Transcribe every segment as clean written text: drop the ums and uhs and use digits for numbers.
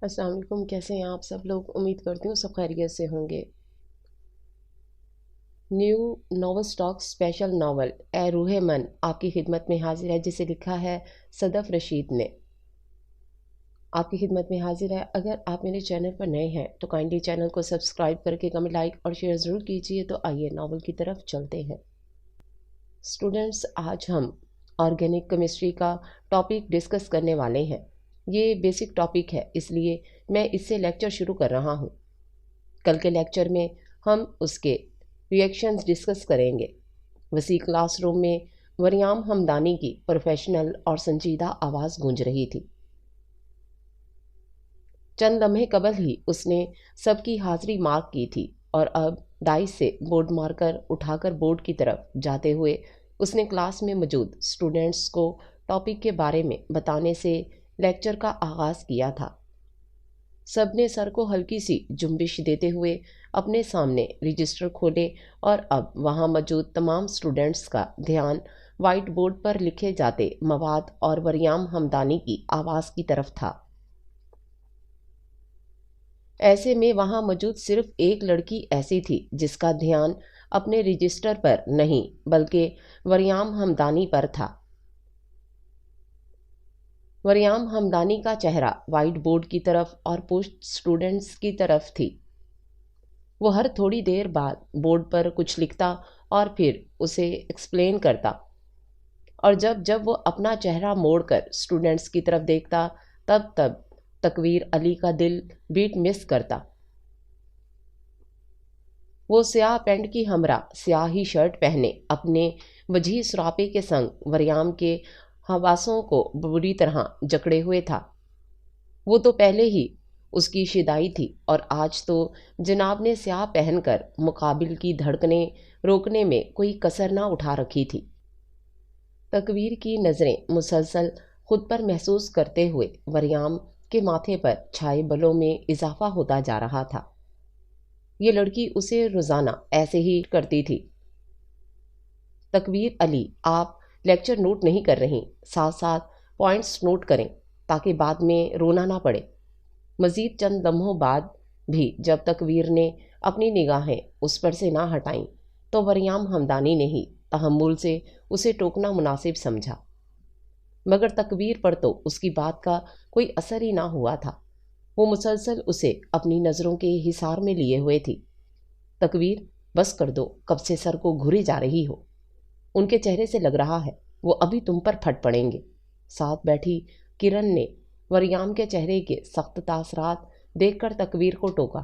السلام علیکم، کیسے ہیں آپ سب لوگ؟ امید کرتی ہوں سب خیریت سے ہوں گے۔ New novel stock special novel اے روح من آپ کی خدمت میں حاضر ہے، جسے لکھا ہے صدف رشید نے۔ آپ کی خدمت میں حاضر ہے۔ اگر آپ میرے چینل پر نئے ہیں تو کائنڈلی چینل کو سبسکرائب کر کے کمنٹ، لائک اور شیئر ضرور کیجیے۔ تو آئیے ناول کی طرف چلتے ہیں۔ اسٹوڈنٹس، آج ہم آرگینک کیمسٹری کا ٹاپک ڈسکس کرنے والے ہیں۔ یہ بیسک ٹاپک ہے، اس لیے میں اس سے لیکچر شروع کر رہا ہوں۔ کل کے لیکچر میں ہم اس کے ریئیکشنز ڈسکس کریں گے۔ وسیع کلاس روم میں وریام ہمدانی کی پروفیشنل اور سنجیدہ آواز گونج رہی تھی۔ چند لمحے قبل ہی اس نے سب کی حاضری مارک کی تھی اور اب ڈائس سے بورڈ مارکر اٹھا کر بورڈ کی طرف جاتے ہوئے اس نے کلاس میں موجود اسٹوڈنٹس کو ٹاپک کے بارے میں بتانے سے لیکچر کا آغاز کیا تھا۔ سب نے سر کو ہلکی سی جنبش دیتے ہوئے اپنے سامنے رجسٹر کھولے اور اب وہاں موجود تمام اسٹوڈنٹس کا دھیان وائٹ بورڈ پر لکھے جاتے مواد اور وریام ہمدانی کی آواز کی طرف تھا۔ ایسے میں وہاں موجود صرف ایک لڑکی ایسی تھی جس کا دھیان اپنے رجسٹر پر نہیں بلکہ وریام ہمدانی پر تھا۔ وریام ہمدانی کا چہرہ وائٹ بورڈ کی طرف اور پشت اسٹوڈنٹس کی طرف تھی۔ وہ ہر تھوڑی دیر بعد بورڈ پر کچھ لکھتا اور پھر اسے ایکسپلین کرتا، اور جب وہ اپنا چہرہ موڑ کر اسٹوڈنٹس کی طرف دیکھتا تب تقویر علی کا دل بیٹ مس کرتا۔ وہ سیاہ پینٹ کی ہمراہ سیاہ ہی شرٹ پہنے اپنے وجیح سراپے کے سنگ وریام کے حواسوں کو بری طرح جکڑے ہوئے تھا۔ وہ تو پہلے ہی اس کی شدائی تھی اور آج تو جناب نے سیاہ پہن کر مقابل کی دھڑکنیں روکنے میں کوئی کسر نہ اٹھا رکھی تھی۔ تقویر کی نظریں مسلسل خود پر محسوس کرتے ہوئے وریام کے ماتھے پر چھائے بلوں میں اضافہ ہوتا جا رہا تھا۔ یہ لڑکی اسے روزانہ ایسے ہی کرتی تھی۔ تقویر علی، آپ لیکچر نوٹ نہیں کر رہی، ساتھ ساتھ پوائنٹس نوٹ کریں تاکہ بعد میں رونا نہ پڑے۔ مزید چند لمحوں بعد بھی جب تقویر نے اپنی نگاہیں اس پر سے نہ ہٹائیں تو وریام ہمدانی نے ہی تحمل سے اسے ٹوکنا مناسب سمجھا، مگر تقویر پر تو اس کی بات کا کوئی اثر ہی نہ ہوا تھا۔ وہ مسلسل اسے اپنی نظروں کے حصار میں لیے ہوئے تھی۔ تقویر، بس کر دو، کب سے سر کو گھری جا رہی ہو۔ ان کے چہرے سے لگ رہا ہے وہ ابھی تم پر پھٹ پڑیں گے۔ ساتھ بیٹھی کرن نے وریام کے چہرے کے سخت تاثرات دیکھ کر تقویر کو ٹوکا۔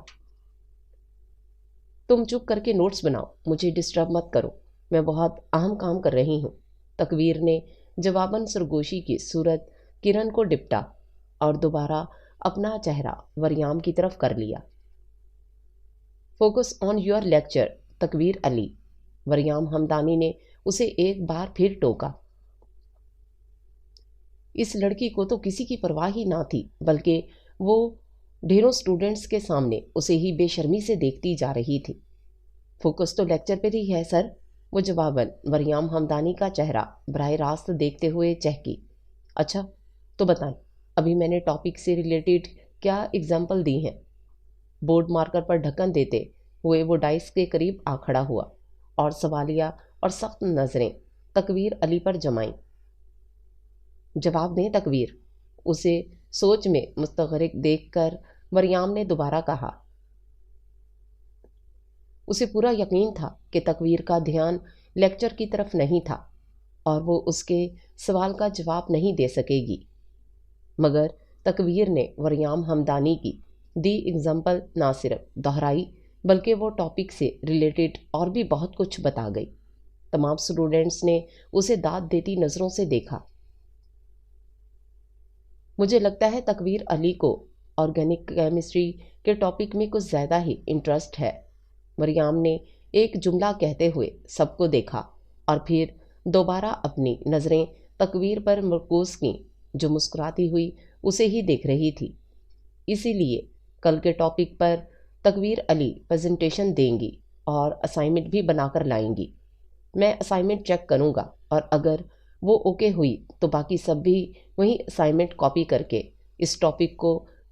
تم چپ کر کے نوٹس بناؤ، مجھے ڈسٹرب مت کرو، میں بہت اہم کام کر رہی ہوں۔ تقویر نے جواباً سرگوشی کی صورت کرن کو ڈپٹا اور دوبارہ اپنا چہرہ وریام کی طرف کر لیا۔ فوکس آن یور لیکچر تقویر علی، وریام ہمدانی نے اسے ایک بار پھر ٹوکا۔ اس لڑکی کو تو کسی کی پرواہ ہی نہ تھی، بلکہ وہ ڈھیروں اسٹوڈنٹس کے سامنے اسے ہی بے شرمی سے دیکھتی جا رہی تھی۔ فوکس تو لیکچر پر ہی ہے سر، وہ جواباً وریام ہمدانی کا چہرہ براہ راست دیکھتے ہوئے چہکی۔ اچھا تو بتائیں، ابھی میں نے ٹاپک سے ریلیٹڈ کیا اگزامپل دی ہیں؟ بورڈ مارکر پر ڈھکن دیتے ہوئے وہ ڈائس کے قریب آ کھڑا ہوا اور سوالیہ اور سخت نظریں تقویر علی پر جمائیں۔ جواب دیں تقویر، اسے سوچ میں مستغرق دیکھ کر وریام نے دوبارہ کہا۔ اسے پورا یقین تھا کہ تقویر کا دھیان لیکچر کی طرف نہیں تھا اور وہ اس کے سوال کا جواب نہیں دے سکے گی، مگر تقویر نے وریام ہمدانی کی دی اگزامپل نہ صرف دہرائی بلکہ وہ ٹاپک سے ریلیٹڈ اور بھی بہت کچھ بتا گئی۔ تمام اسٹوڈنٹس نے اسے داد دیتی نظروں سے دیکھا۔ مجھے لگتا ہے تقویر علی کو آرگینک کیمسٹری کے ٹاپک میں کچھ زیادہ ہی انٹرسٹ ہے۔ وریام نے ایک جملہ کہتے ہوئے سب کو دیکھا اور پھر دوبارہ اپنی نظریں تقویر پر مرکوز کیں جو مسکراتی ہوئی اسے ہی دیکھ رہی تھی۔ اسی لیے کل کے ٹاپک پر تقویر علی پریزنٹیشن دیں گی اور اسائنمنٹ بھی بنا کر لائیں گی۔ میں اسائنمنٹ چیک کروں گا اور اگر وہ اوکے ہوئی تو باقی سب بھی وہیں اسائنمنٹ کاپی کر کے اس ٹاپک کو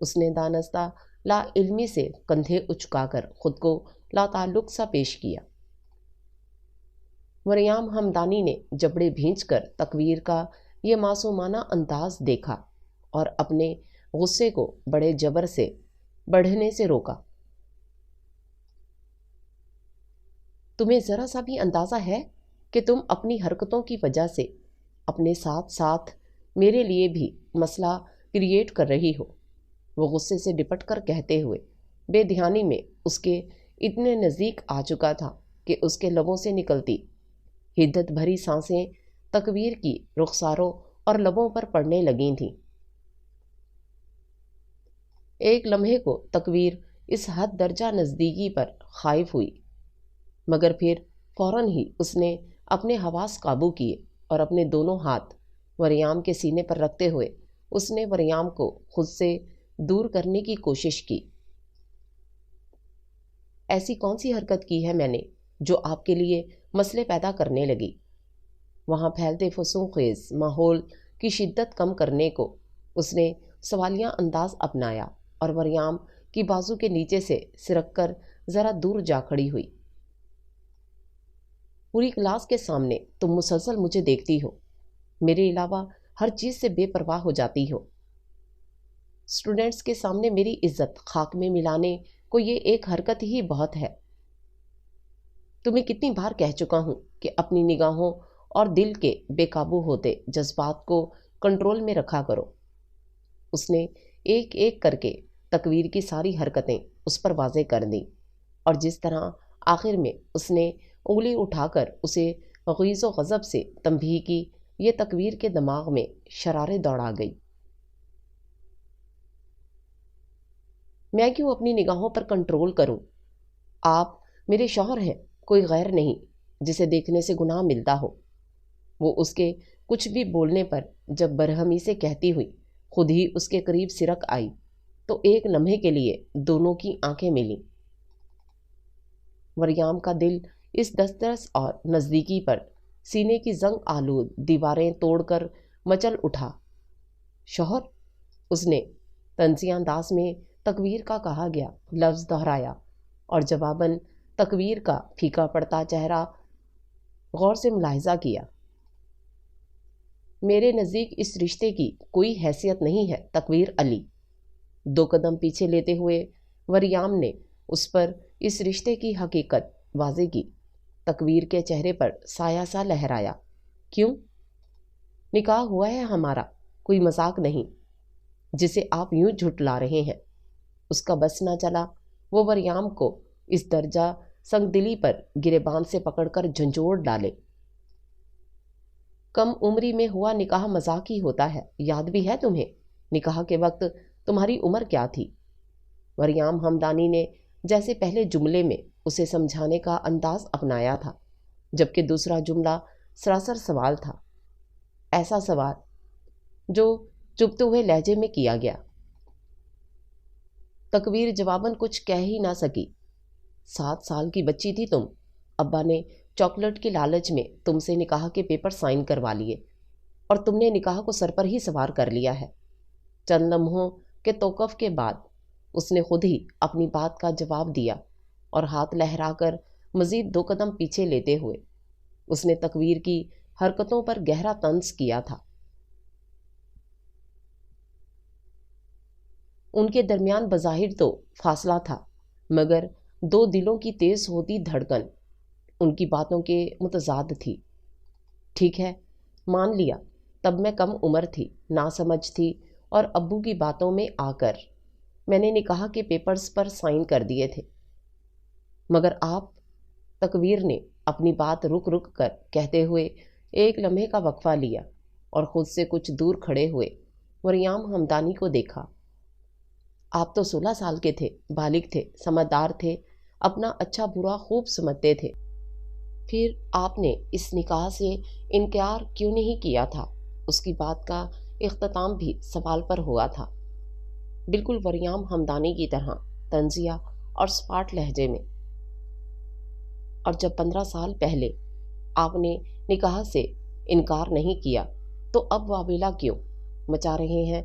اس نے دانستہ لا علمی سے کندھے اچکا کر خود کو لا تعلق سا پیش کیا۔ مریم ہمدانی نے جبڑے بھینچ کر تکویر کا یہ معصومانہ انداز دیکھا اور اپنے غصے کو بڑے جبر سے بڑھنے سے روکا۔ تمہیں ذرا سا بھی اندازہ ہے کہ تم اپنی حرکتوں کی وجہ سے اپنے ساتھ ساتھ میرے لیے بھی مسئلہ کریٹ کر رہی ہو؟ وہ غصے سے ڈپٹ کر کہتے ہوئے بے دھیانی میں اس کے اتنے نزدیک آ چکا تھا کہ اس کے لبوں سے نکلتی حدت بھری سانسیں تکویر کی رخساروں اور لبوں پر پڑنے لگی تھیں۔ ایک لمحے کو تکویر اس حد درجہ نزدیکی پر خائف ہوئی، مگر پھر فوراً ہی اس نے اپنے حواس قابو کیے اور اپنے دونوں ہاتھ مریم کے سینے پر رکھتے ہوئے اس نے مریم کو خود سے دور کرنے کی کوشش کی۔ ایسی کون سی حرکت کی ہے میں نے جو آپ کے لیے مسئلے پیدا کرنے لگی؟ وہاں پھیلتے فسوں خیز ماحول کی شدت کم کرنے کو اس نے سوالیہ انداز اپنایا اور مریم کی بازو کے نیچے سے سرک کر ذرا دور جا کھڑی ہوئی۔ پوری کلاس کے سامنے تم مسلسل مجھے دیکھتی ہو، میرے علاوہ ہر چیز سے بے پرواہ ہو جاتی ہو۔ اسٹوڈنٹس کے سامنے میری عزت خاک میں ملانے کو یہ ایک حرکت ہی بہت ہے۔ تمہیں کتنی بار کہہ چکا ہوں کہ اپنی نگاہوں اور دل کے بے قابو ہوتے جذبات کو کنٹرول میں رکھا کرو۔ اس نے ایک ایک کر کے تکویر کی ساری حرکتیں اس پر واضح کر دیں اور جس طرح آخر میں اس نے انگلی اٹھا کر اسے غیظ و غضب سے تنبیہ کی، یہ تکویر کے دماغ میں شرارے دوڑا گئی۔ میں کیوں اپنی نگاہوں پر کنٹرول کروں؟ آپ میرے شوہر ہیں، کوئی غیر نہیں جسے دیکھنے سے گناہ ملتا ہو۔ وہ اس کے کچھ بھی بولنے پر جب برہمی سے کہتی ہوئی خود ہی اس کے قریب سرک آئی تو ایک لمحے کے لیے دونوں کی آنکھیں ملیں۔ مریم کا دل اس دسترس اور نزدیکی پر سینے کی زنگ آلود دیواریں توڑ کر مچل اٹھا۔ شوہر، اس نے طنزیہ انداز میں تکویر کا کہا گیا لفظ دہرایا اور جواباً تکویر کا پھیکا پڑتا چہرہ غور سے ملاحظہ کیا۔ میرے نزدیک اس رشتے کی کوئی حیثیت نہیں ہے تکویر علی۔ 2 قدم پیچھے لیتے ہوئے مریم نے اس پر اس رشتے کی حقیقت واضح کی۔ تکویر کے چہرے پر سایہ سا لہرایا۔ کیوں؟ نکاح ہوا ہے ہمارا، کوئی مذاق نہیں جسے آپ یوں جھٹلا رہے ہیں۔ اس کا بس نہ چلا، وہ مریم کو اس درجہ سنگ دلی پر گریبان سے پکڑ کر جھنجھوڑ ڈالے۔ کم عمری میں ہوا نکاح مذاق ہی ہوتا ہے، یاد بھی ہے تمہیں نکاح کے وقت تمہاری عمر کیا تھی؟ مریم ہمدانی نے جیسے پہلے جملے میں اسے سمجھانے کا انداز اپنایا تھا، جبکہ دوسرا جملہ سراسر سوال تھا، ایسا سوال جو چبھتے ہوئے لہجے میں کیا گیا۔ تکویر جواباً کچھ کہہ ہی نہ سکی۔ 7 سال کی بچی تھی تم، ابا نے چاکلیٹ کی لالچ میں تم سے نکاح کے پیپر سائن کروا لیے اور تم نے نکاح کو سر پر ہی سوار کر لیا ہے۔ چند لمحوں کے توقف کے بعد اس نے خود ہی اپنی بات کا جواب دیا اور ہاتھ لہرا کر مزید 2 قدم پیچھے لیتے ہوئے اس نے تکویر کی حرکتوں پر گہرا طنز کیا تھا۔ ان کے درمیان بظاہر تو فاصلہ تھا، مگر 2 دلوں کی تیز ہوتی دھڑکن ان کی باتوں کے متضاد تھی۔ ٹھیک ہے، مان لیا تب میں کم عمر تھی، ناسمجھ تھی اور ابو کی باتوں میں آ کر میں نے نکاح کے پیپرز پر سائن کر دیے تھے، مگر آپ، تکویر نے اپنی بات رک رک کر کہتے ہوئے ایک لمحے کا وقفہ لیا اور خود سے کچھ دور کھڑے ہوئے مریم ہمدانی کو دیکھا۔ آپ تو 16 سال کے تھے، بالغ تھے، سمجھدار تھے، اپنا اچھا برا خوب سمجھتے تھے، پھر آپ نے اس نکاح سے انکار کیوں نہیں کیا تھا؟ اس کی بات کا اختتام بھی سوال پر ہوا تھا، بالکل مریم ہمدانی کی طرح طنزیہ اور سپاٹ لہجے میں۔ اور جب 15 سال پہلے آپ نے نکاح سے انکار نہیں کیا تو اب واویلا کیوں مچا رہے ہیں؟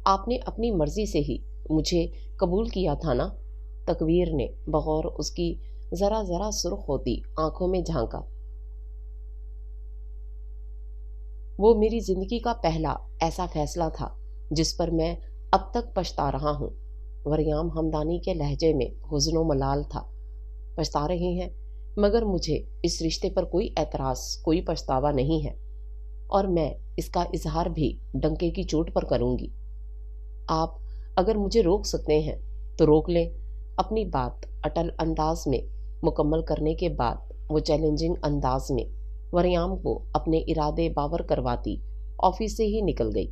آپ نے اپنی مرضی سے ہی مجھے قبول کیا تھا نا؟ تکویر نے بغور اس کی ذرا ذرا سرخ ہوتی آنکھوں میں جھانکا۔ وہ میری زندگی کا پہلا ایسا فیصلہ تھا جس پر میں اب تک پچھتا رہا ہوں۔ وریام ہمدانی کے لہجے میں حزن و ملال تھا۔ پچھتا رہے ہیں؟ مگر مجھے اس رشتے پر کوئی اعتراض، کوئی پچھتاوا نہیں ہے، اور میں اس کا اظہار بھی ڈنکے کی چوٹ پر کروں گی۔ آپ اگر مجھے روک سکتے ہیں تو روک لیں۔ اپنی بات اٹل انداز میں مکمل کرنے کے بعد وہ چیلنجنگ انداز میں وریام کو اپنے ارادے باور کرواتی آفس سے ہی نکل گئی،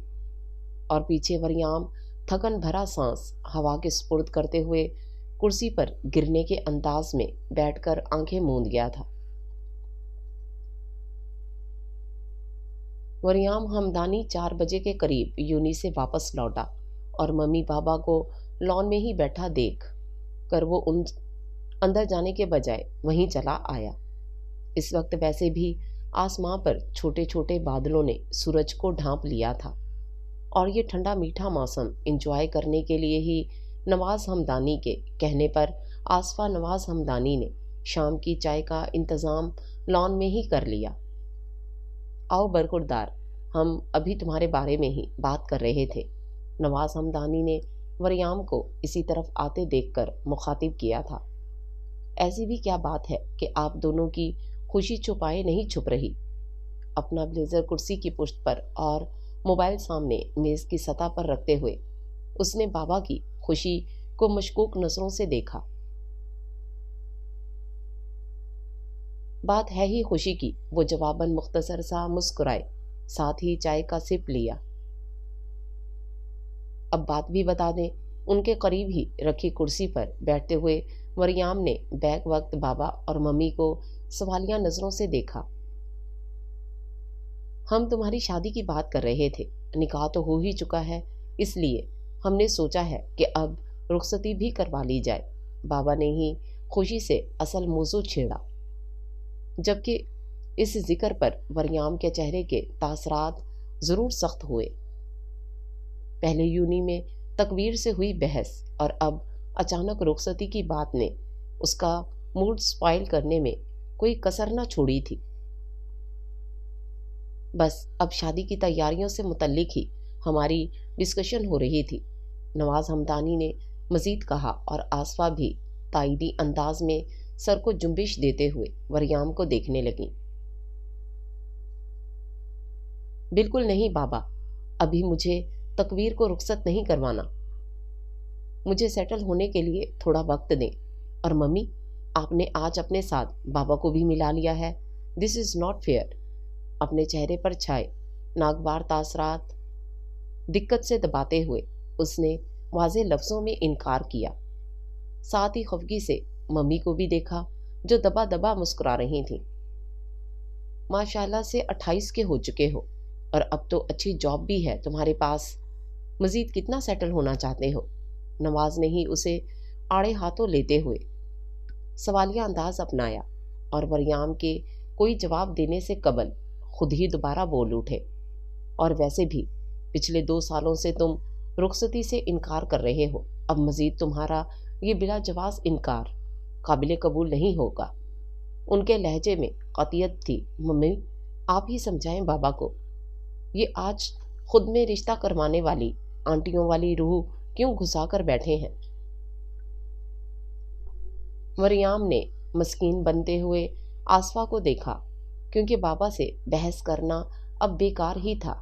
اور پیچھے وریام تھکن بھرا سانس ہوا کے سپرد کرتے ہوئے کرسی پر گرنے کے انداز میں بیٹھ کر آنکھیں موند گیا تھا۔ وریام ہمدانی 4 بجے کے قریب یونی سے واپس لوٹا اور ممی بابا کو لان میں ہی بیٹھا دیکھ کر وہ اندر جانے کے بجائے وہیں چلا آیا۔ اس وقت ویسے بھی آسماں پر چھوٹے چھوٹے بادلوں نے سورج کو ڈھانپ لیا تھا، اور یہ ٹھنڈا میٹھا موسم انجوائے کرنے کے لیے ہی نواز ہمدانی کے کہنے پر آصفہ نواز ہمدانی نے شام کی چائے کا انتظام لان میں ہی کر لیا۔ آؤ برخوردار، ہم ابھی تمہارے بارے میں ہی بات کر رہے تھے، نواز ہمدانی نے وریام کو اسی طرف آتے دیکھ کر مخاطب کیا تھا۔ ایسی بھی کیا بات ہے کہ آپ دونوں کی خوشی چھپائے نہیں چھپ رہی؟ اپنا بلیزر کرسی کی پشت پر اور موبائل سامنے میز کی سطح پر رکھتے ہوئے اس نے بابا کی خوشی کو مشکوک نظروں سے دیکھا۔ بات ہے ہی خوشی کی، وہ جواباً مختصر سا مسکرائے، ساتھ ہی چائے کا سپ لیا۔ اب بات بھی بتا دیں۔ ان کے قریب ہی رکھی کرسی پر بیٹھتے ہوئے وریام نے بیک وقت بابا اور ممی کو سوالیہ نظروں سے دیکھا۔ ہم تمہاری شادی کی بات کر رہے تھے، نکاح تو ہو ہی چکا ہے، اس لیے ہم نے سوچا ہے کہ اب رخصتی بھی کروا لی جائے۔ بابا نے ہی خوشی سے اصل موضوع چھیڑا، جبکہ اس ذکر پر وریام کے چہرے کے تاثرات ضرور سخت ہوئے۔ پہلے یونی میں تکویر سے ہوئی بحث اور اب اچانک رخصتی کی بات نے اس کا موڈ سپائل کرنے میں کوئی کسر نہ چھوڑی تھی۔ بس اب شادی کی تیاریوں سے متعلق ہی ہماری ڈسکشن ہو رہی تھی، نواز ہمدانی نے مزید کہا، اور آصفہ بھی تائیدی انداز میں سر کو جنبش دیتے ہوئے وریام کو دیکھنے لگیں۔ بالکل نہیں بابا، ابھی مجھے تکویر کو رخصت نہیں کروانا، مجھے سیٹل ہونے کے لیے تھوڑا وقت دیں۔ اور ممی، آپ نے آج اپنے ساتھ بابا کو بھی ملا لیا ہے، دس از ناٹ فیئر۔ اپنے چہرے پر چھائے ناگوار تاثرات دقت سے دباتے ہوئے اس نے واضح لفظوں میں انکار کیا۔ ساتھ ہی خفگی سے ممی کو بھی دیکھا جو دبا دبا مسکرا رہی تھیں۔ ماشاءاللہ سے 28 کے ہو چکے ہو، اور اب تو اچھی جاب بھی ہے تمہارے پاس، مزید کتنا سیٹل ہونا چاہتے ہو؟ نواز نے ہی اسے آڑے ہاتھوں لیتے ہوئے سوالیہ انداز اپنایا، اور وریام کے کوئی جواب دینے سے قبل خود ہی دوبارہ بول اٹھے، اور ویسے بھی پچھلے 2 سالوں سے تم رخصتی سے انکار کر رہے ہو، اب مزید تمہارا یہ بلا جواز انکار قابل قبول نہیں ہوگا۔ ان کے لہجے میں قطعیت تھی۔ ممی، آپ ہی سمجھائیں بابا کو، یہ آج خود میں رشتہ کروانے والی آنٹیوں والی روح کیوں گھسا کر بیٹھے ہیں؟ وریام نے مسکین بنتے ہوئے آصفہ کو دیکھا، کیونکہ بابا سے بحث کرنا اب بیکار ہی تھا۔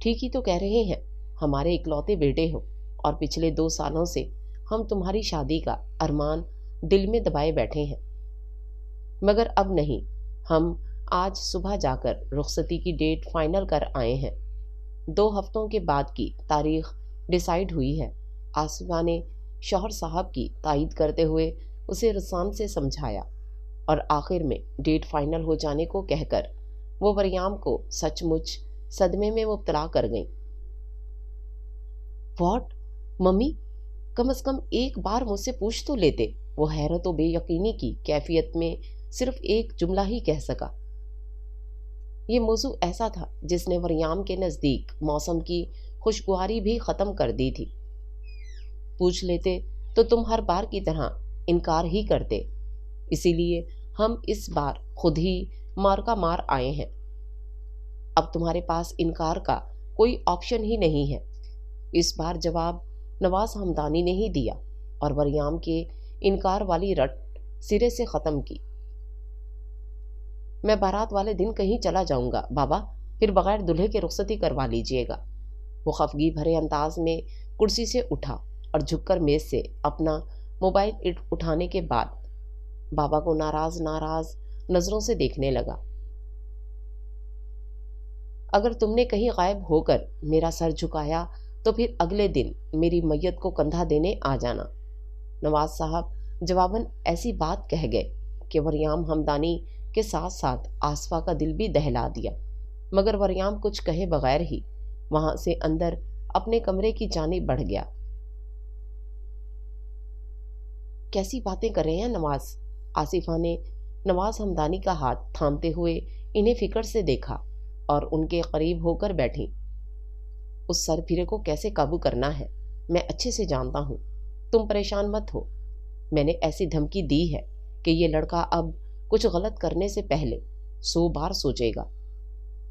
ٹھیک ہی تو کہہ رہے ہیں، ہمارے اکلوتے بیٹے ہو، اور پچھلے 2 سالوں سے ہم تمہاری شادی کا ارمان دل میں دبائے بیٹھے ہیں، مگر اب نہیں، ہم آج صبح جا کر رخصتی کی ڈیٹ فائنل کر آئے ہیں۔ 2 ہفتوں کے بعد کی تاریخ ڈیسائیڈ ہوئی ہے۔ آصفہ نے شوہر صاحب کی تائید کرتے ہوئے اسے رسان سے سمجھایا، اور آخر میں ڈیٹ فائنل ہو جانے کو کہہ کر وہ وریام کو سچ مچ صدمے میں مبتلا کر گئیں۔ واٹ ممی، کم از کم ایک بار مجھ سے پوچھ تو لیتے۔ وہ حیرت و بے یقینی کی کیفیت میں صرف ایک جملہ ہی کہہ سکا۔ یہ موضوع ایسا تھا جس نے وریام کے نزدیک موسم کی خوشگواری بھی ختم کر دی تھی۔ پوچھ لیتے تو تم ہر بار کی طرح انکار ہی کرتے، اسی لیے ہم اس بار خود ہی مار کا مار آئے ہیں۔ اب تمہارے پاس انکار کا کوئی آپشن ہی نہیں ہے۔ اس بار جواب نواز ہمدانی نے ہی دیا اور وریام کے انکار والی رٹ سرے سے ختم کی۔ میں بارات والے دن کہیں چلا جاؤں گا بابا، پھر بغیر دلہے کے رخصتی کروا لیجئے گا۔ وہ خفگی بھرے انداز میں کرسی سے اٹھا اور جھک کر میز سے اپنا موبائل اٹھانے کے بعد بابا کو ناراض نظروں سے دیکھنے لگا۔ اگر تم نے کہیں غائب ہو کر میرا سر جھکایا تو پھر اگلے دن میری میت کو کندھا دینے آ جانا۔ نواز صاحب جواباً ایسی بات کہہ گئے کہ وریام ہمدانی کے ساتھ ساتھ آصفہ کا دل بھی دہلا دیا، مگر وریام کچھ کہے بغیر ہی وہاں سے اندر اپنے کمرے کی جانب بڑھ گیا۔ کیسی باتیں کر رہے ہیں نواز؟ آصفہ نے نواز ہمدانی کا ہاتھ تھامتے ہوئے انہیں فکر سے دیکھا اور ان کے قریب ہو کر بیٹھی۔ اس سر پھرے کو کیسے قابو کرنا ہے میں اچھے سے جانتا ہوں، تم پریشان مت ہو۔ میں نے ایسی دھمکی دی ہے کہ یہ لڑکا اب کچھ غلط کرنے سے پہلے 100 بار سوچے گا۔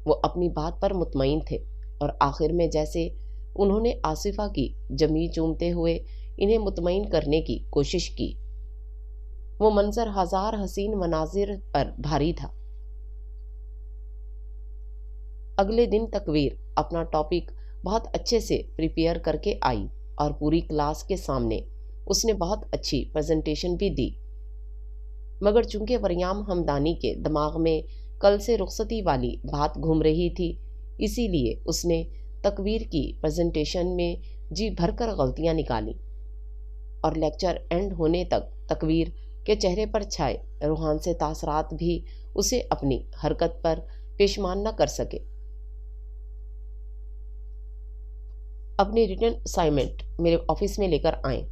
وہ اپنی بات پر مطمئن تھے اور آخر میں جیسے انہوں نے آصفہ کی جمی چومتے ہوئے انہیں مطمئن کرنے کی کوشش کی، وہ منظر ہزار حسین مناظر پر بھاری تھا۔ اگلے دن تکویر اپنا ٹاپک بہت اچھے سے پریپیئر کر کے آئی اور پوری کلاس کے سامنے اس نے بہت اچھی پریزنٹیشن بھی دی، مگر چونکہ وریام ہمدانی کے دماغ میں کل سے رخصتی والی بات گھوم رہی تھی، اسی لیے اس نے تکویر کی پریزنٹیشن میں جی بھر کر غلطیاں نکالی اور لیکچر اینڈ ہونے تک تکویر کے چہرے پر چھائے روحان سے تاثرات بھی اسے اپنی حرکت پر پیشمان نہ کر سکے۔ اپنی ریٹن اسائنمنٹ میرے آفس میں لے کر آئیں۔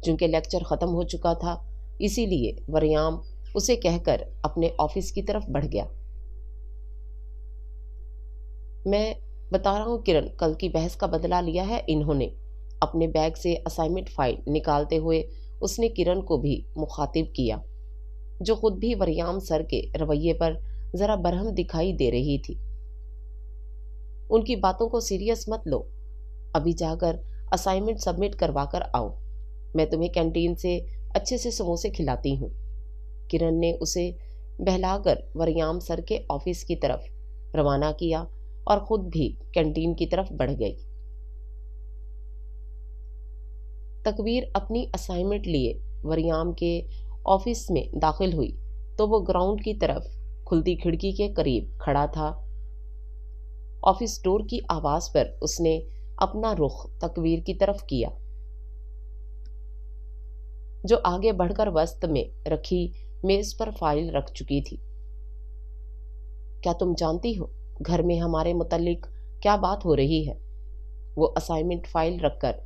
چونکہ لیکچر ختم ہو چکا تھا اسی لیے وریام اسے کہہ کر اپنے آفس کی طرف بڑھ گیا۔ میں بتا رہا ہوں کرن، کل کی بحث کا بدلہ لیا ہے انہوں نے۔ اپنے بیگ سے اسائنمنٹ فائل نکالتے ہوئے اس نے کرن کو بھی مخاطب کیا، جو خود بھی وریام سر کے رویے پر ذرا برہم دکھائی دے رہی تھی۔ ان کی باتوں کو سیریس مت لو، ابھی جا کر اسائنمنٹ سبمٹ کروا کر آؤ، میں تمہیں کینٹین سے اچھے سے سموسے کھلاتی ہوں۔ کرن نے اسے بہلا کر وریام سر کے آفس کی طرف روانہ کیا اور خود بھی کینٹین کی طرف بڑھ گئی۔ تکویر اپنی اسائنمنٹ لیے وریام کے آفس میں داخل ہوئی تو وہ گراؤنڈ کی طرف کھلتی کھڑکی کے قریب کھڑا تھا۔ آفس ڈور کی آواز پر اس نے اپنا رخ تکویر کی طرف کیا، جو آگے بڑھ کر وسط میں رکھی میز پر فائل رکھ چکی تھی۔ کیا تم جانتی ہو گھر میں ہمارے متعلق کیا بات ہو رہی ہے؟ وہ اسائنمنٹ فائل رکھ کر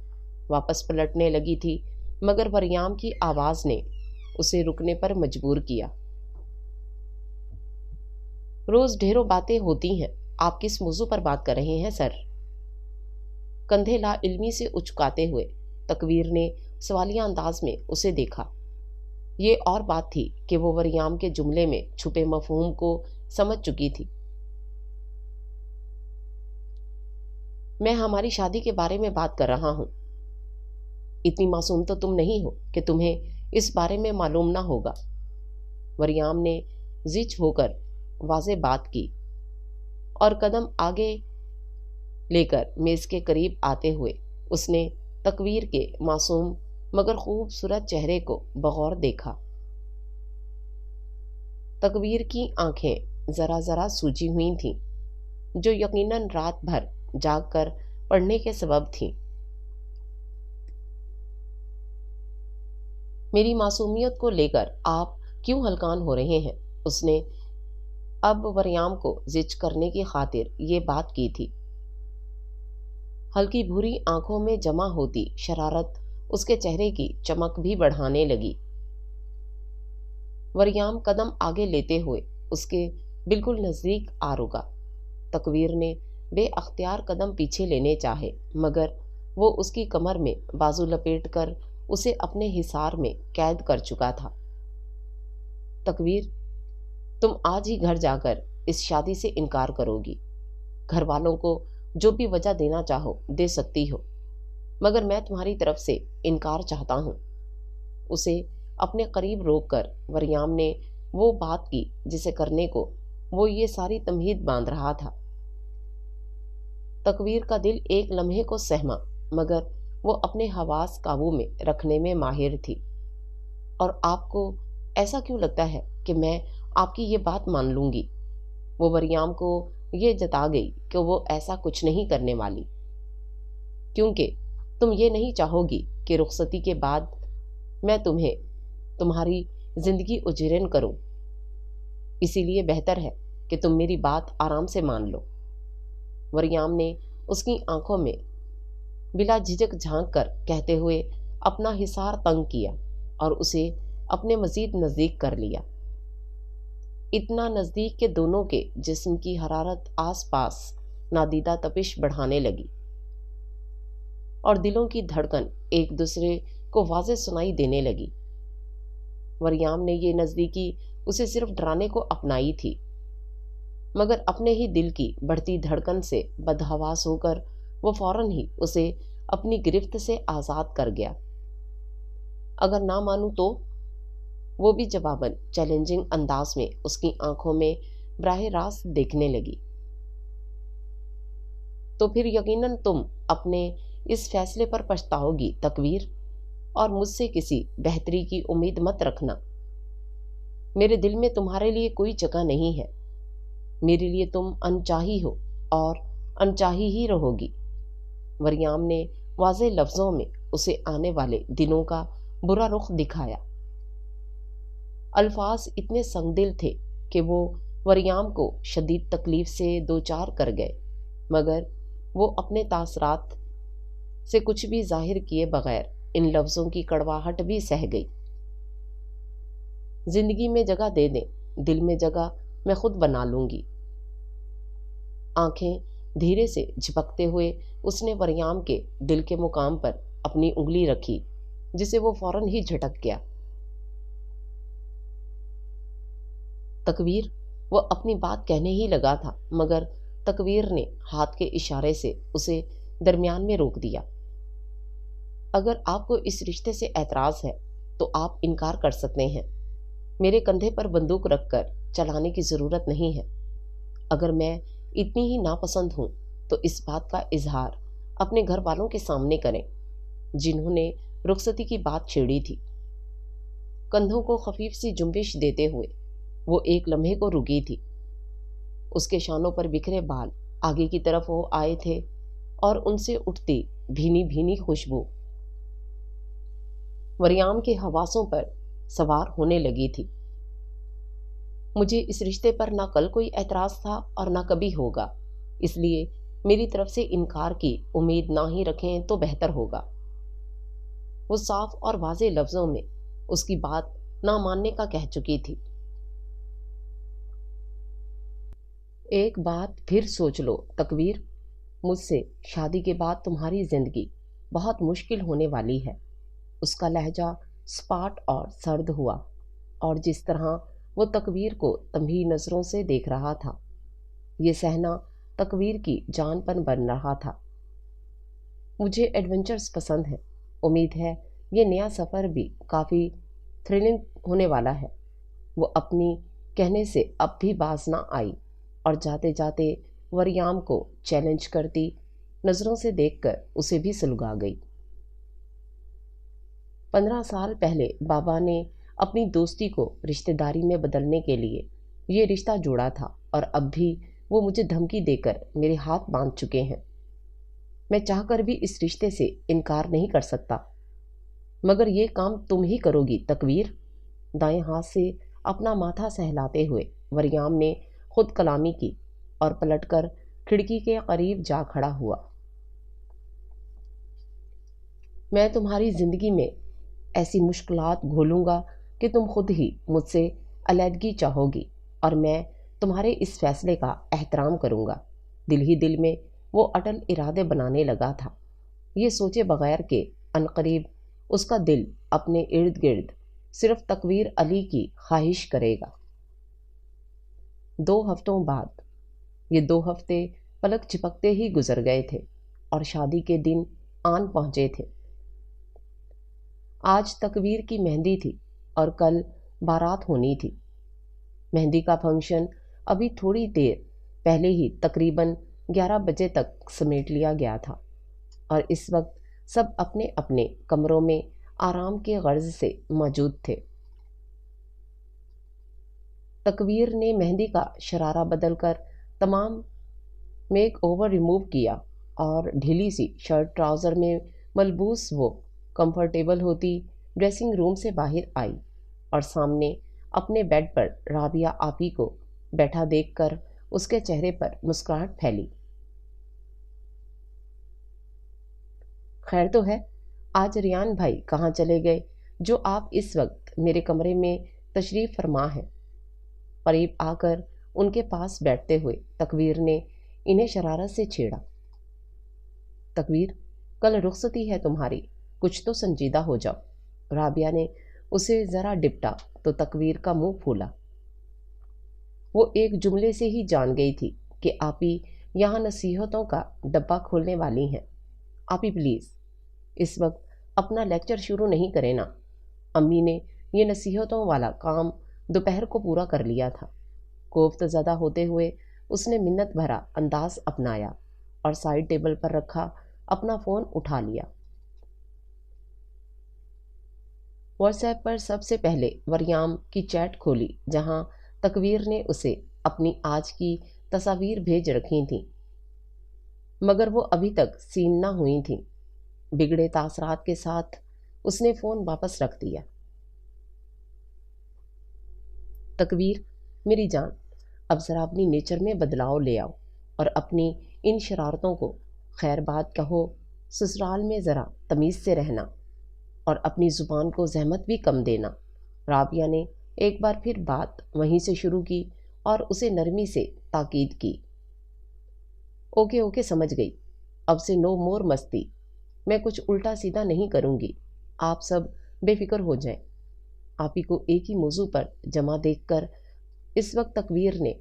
واپس پلٹنے لگی تھی، مگر وریام کی آواز نے اسے رکنے پر مجبور کیا۔ روز ڈھیروں باتیں ہوتی ہیں، آپ کس موضوع پر بات کر رہے ہیں سر؟ کندھے لا علمی سے اچکاتے ہوئے تکویر نے سوالیہ انداز میں اسے دیکھا۔ یہ اور بات تھی کہ وہ وریام کے جملے میں چھپے مفہوم کو سمجھ چکی تھی۔ میں ہماری شادی کے بارے میں بات کر رہا ہوں۔ اتنی معصوم تو تم نہیں ہو کہ تمہیں اس بارے میں معلوم نہ ہوگا۔ وریام نے زچ ہو کر واضح بات کی اور قدم آگے لے کر میز کے قریب آتے ہوئے اس نے تکویر کے معصوم مگر خوبصورت چہرے کو بغور دیکھا۔ تکویر کی آنکھیں ذرا ذرا سوجی ہوئی تھیں، جو یقیناً رات بھر جاگ کر پڑھنے کے سبب تھیں۔ میری معصومیت کو لے کر آپ کیوں ہلکان ہو رہے ہیں؟ اس نے اب وریام کو زچ کرنے کی خاطر یہ بات کی تھی۔ ہلکی بھوری آنکھوں میں جمع ہوتی شرارت اس کے چہرے کی چمک بھی بڑھانے لگی۔ وریام قدم آگے لیتے ہوئے اس کے بالکل نزدیک آ رکا۔ تکویر نے بے اختیار قدم پیچھے لینے چاہے، مگر وہ اس کی کمر میں بازو لپیٹ کر اسے اپنے حصار میں قید کر چکا تھا۔ تکویر، تم آج ہی گھر جا کر اس شادی سے انکار کرو گی۔ گھر والوں کو جو بھی وجہ دینا چاہو دے سکتی ہو، مگر میں تمہاری طرف سے انکار چاہتا ہوں۔ اسے اپنے قریب روک کر وریام نے وہ بات کی جسے کرنے کو وہ یہ ساری تمہید باندھ رہا تھا۔ تکویر کا دل ایک لمحے کو سہما، مگر وہ اپنے حواس قابو میں رکھنے میں ماہر تھی۔ اور آپ کو ایسا کیوں لگتا ہے کہ میں آپ کی یہ بات مان لوں گی؟ وہ وریام کو یہ جتا گئی کہ وہ ایسا کچھ نہیں کرنے والی، کیونکہ تم یہ نہیں چاہو گی کہ رخصتی کے بعد میں تمہیں تمہاری زندگی اجیرن کروں۔ اسی لیے بہتر ہے کہ تم میری بات آرام سے مان لو۔ وریام نے اس کی آنکھوں میں بلا جھجک جھانک کر کہتے ہوئے اپنا حصار تنگ کیا اور اسے اپنے مزید نزدیک کر لیا، اتنا نزدیک کہ دونوں کے جسم کی حرارت آس پاس نادیدہ تپش بڑھانے لگی اور دلوں کی دھڑکن ایک دوسرے کو واضح سنائی دینے لگی۔ وریام نے یہ نزدیکی اسے صرف ڈرانے کو اپنائی تھی، مگر اپنے ہی دل کی بڑھتی دھڑکن سے بدحواس ہو کر وہ فوراً ہی اسے اپنی گرفت سے آزاد کر گیا۔ اگر نہ مانوں تو؟ وہ بھی جواباً چیلنجنگ انداز میں اس کی آنکھوں میں براہ راست دیکھنے لگی۔ تو پھر یقیناً تم اپنے اس فیصلے پر پچھتاؤ گی تکویر، اور مجھ سے کسی بہتری کی امید مت رکھنا۔ میرے دل میں تمہارے لیے کوئی جگہ نہیں ہے۔ میرے لیے تم انچاہی ہو اور انچاہی ہی رہو گی۔ وریام نے واضح لفظوں میں اسے آنے والے دنوں کا برا رخ دکھایا۔ الفاظ اتنے سنگ دل تھے کہ وہ وریام کو شدید تکلیف سے دوچار کر گئے، مگر وہ اپنے تاثرات سے کچھ بھی ظاہر کیے بغیر ان لفظوں کی کڑواہٹ بھی سہ گئی۔ زندگی میں جگہ دے دیں، دل میں جگہ میں خود بنا لوں گی۔ آنکھیں دھیرے سے جھپکتے ہوئے اس نے وریام کے دل کے مقام پر اپنی انگلی رکھی، جسے وہ فوراً ہی جھٹک گیا۔ تکویر، وہ اپنی بات کہنے ہی لگا تھا، مگر تکویر نے ہاتھ کے اشارے سے اسے درمیان میں روک دیا۔ اگر آپ کو اس رشتے سے اعتراض ہے تو آپ انکار کر سکتے ہیں۔ میرے کندھے پر بندوق رکھ کر چلانے کی ضرورت نہیں ہے۔ اگر میں اتنی ہی ناپسند ہوں تو اس بات کا اظہار اپنے گھر والوں کے سامنے کریں جنہوں نے رخصتی کی بات چھیڑی تھی۔ کندھوں کو خفیف سی جنبش دیتے ہوئے وہ ایک لمحے کو رکی تھی۔ اس کے شانوں پر بکھرے بال آگے کی طرف ہو آئے تھے اور ان سے اٹھتی بھینی بھینی خوشبو وریام کے حواسوں پر سوار ہونے لگی تھی۔ مجھے اس رشتے پر نہ کل کوئی اعتراض تھا اور نہ کبھی ہوگا، اس لیے میری طرف سے انکار کی امید نہ ہی رکھیں تو بہتر ہوگا۔ وہ صاف اور واضح لفظوں میں اس کی بات نہ ماننے کا کہہ چکی تھی۔ ایک بات پھر سوچ لو تکویر، مجھ سے شادی کے بعد تمہاری زندگی بہت مشکل ہونے والی ہے۔ اس کا لہجہ سپاٹ اور سرد ہوا، اور جس طرح وہ تکویر کو تنبیہ نظروں سے دیکھ رہا تھا، یہ سہنا تکویر کی جان پن بن رہا تھا۔ مجھے ایڈونچرز پسند ہیں، امید ہے یہ نیا سفر بھی کافی تھرلنگ ہونے والا ہے۔ وہ اپنی کہنے سے اب بھی باز نہ آئی اور جاتے جاتے وریام کو چیلنج کرتی نظروں سے دیکھ کر اسے بھی سلگا گئی۔ 15 سال پہلے بابا نے اپنی دوستی کو رشتہ داری میں بدلنے کے لیے یہ رشتہ جوڑا تھا، اور اب بھی وہ مجھے دھمکی دے کر میرے ہاتھ باندھ چکے ہیں۔ میں چاہ کر بھی اس رشتے سے انکار نہیں کر سکتا، مگر یہ کام تم ہی کرو گی تکویر۔ دائیں ہاتھ سے اپنا ماتھا سہلاتے ہوئے وریام نے خود کلامی کی اور پلٹ کر کھڑکی کے قریب جا کھڑا ہوا۔ میں تمہاری زندگی میں ایسی مشکلات گھولوں گا کہ تم خود ہی مجھ سے علیحدگی چاہو گی، اور میں تمہارے اس فیصلے کا احترام کروں گا۔ دل ہی دل میں وہ اٹل ارادے بنانے لگا تھا، یہ سوچے بغیر کہ عنقریب اس کا دل اپنے ارد گرد صرف تقویر علی کی خواہش کرے گا۔ 2 ہفتوں بعد، یہ 2 ہفتے پلک جھپکتے ہی گزر گئے تھے اور شادی کے دن آن پہنچے تھے۔ آج تقویر کی مہندی تھی اور کل بارات ہونی تھی۔ مہندی کا فنکشن ابھی تھوڑی دیر پہلے ہی تقریباً 11 بجے تک سمیٹ لیا گیا تھا اور اس وقت سب اپنے اپنے کمروں میں آرام کے غرض سے موجود تھے۔ تقویر نے مہندی کا شرارہ بدل کر تمام میک اوور ریموو کیا اور ڈھیلی سی شرٹ ٹراؤزر میں ملبوس وہ کمفرٹیبل ہوتی ڈریسنگ روم سے باہر آئی اور سامنے اپنے بیڈ پر رابعہ آپی کو بیٹھا دیکھ کر اس کے چہرے پر مسکراہٹ پھیلی۔ خیر تو ہے؟ آج ریان بھائی کہاں چلے گئے جو آپ اس وقت میرے کمرے میں تشریف فرما ہیں؟ قریب آ کر ان کے پاس بیٹھتے ہوئے تقویر نے انہیں شرارت سے چھیڑا۔ تقویر، کل رخصتی ہے تمہاری، کچھ تو سنجیدہ ہو جاؤ۔ رابعہ نے اسے ذرا ڈپٹا تو تقویر کا منہ پھولا۔ وہ ایک جملے سے ہی جان گئی تھی کہ آپی یہاں نصیحتوں کا ڈبہ کھولنے والی ہیں۔ آپی پلیز اس وقت اپنا لیکچر شروع نہیں کرے نا، امی نے یہ نصیحتوں والا کام دوپہر کو پورا کر لیا تھا۔ کوفت زدہ ہوتے ہوئے اس نے منت بھرا انداز اپنایا اور سائڈ ٹیبل پر رکھا اپنا فون اٹھا لیا۔ واٹس ایپ پر سب سے پہلے وریام کی چیٹ کھولی جہاں تقویر نے اسے اپنی آج کی تصاویر بھیج رکھی تھیں، مگر وہ ابھی تک سین نہ ہوئی تھیں۔ بگڑے تاثرات کے ساتھ اس نے فون واپس رکھ دیا۔ تقویر میری جان، اب ذرا اپنی نیچر میں بدلاؤ لے آؤ اور اپنی ان شرارتوں کو خیر بات کہو۔ سسرال میں ذرا تمیز سے رہنا اور اپنی زبان کو زحمت بھی کم دینا۔ رابعہ نے ایک بار پھر بات وہیں سے شروع کی اور اسے نرمی سے تاکید کی۔ اوکے اوکے سمجھ گئی، اب سے نو مور مستی، میں کچھ الٹا سیدھا نہیں کروں گی، آپ سب بے فکر ہو جائیں۔ آپی کو ایک ہی موضوع پر جمع دیکھ کر اس وقت تقویر نے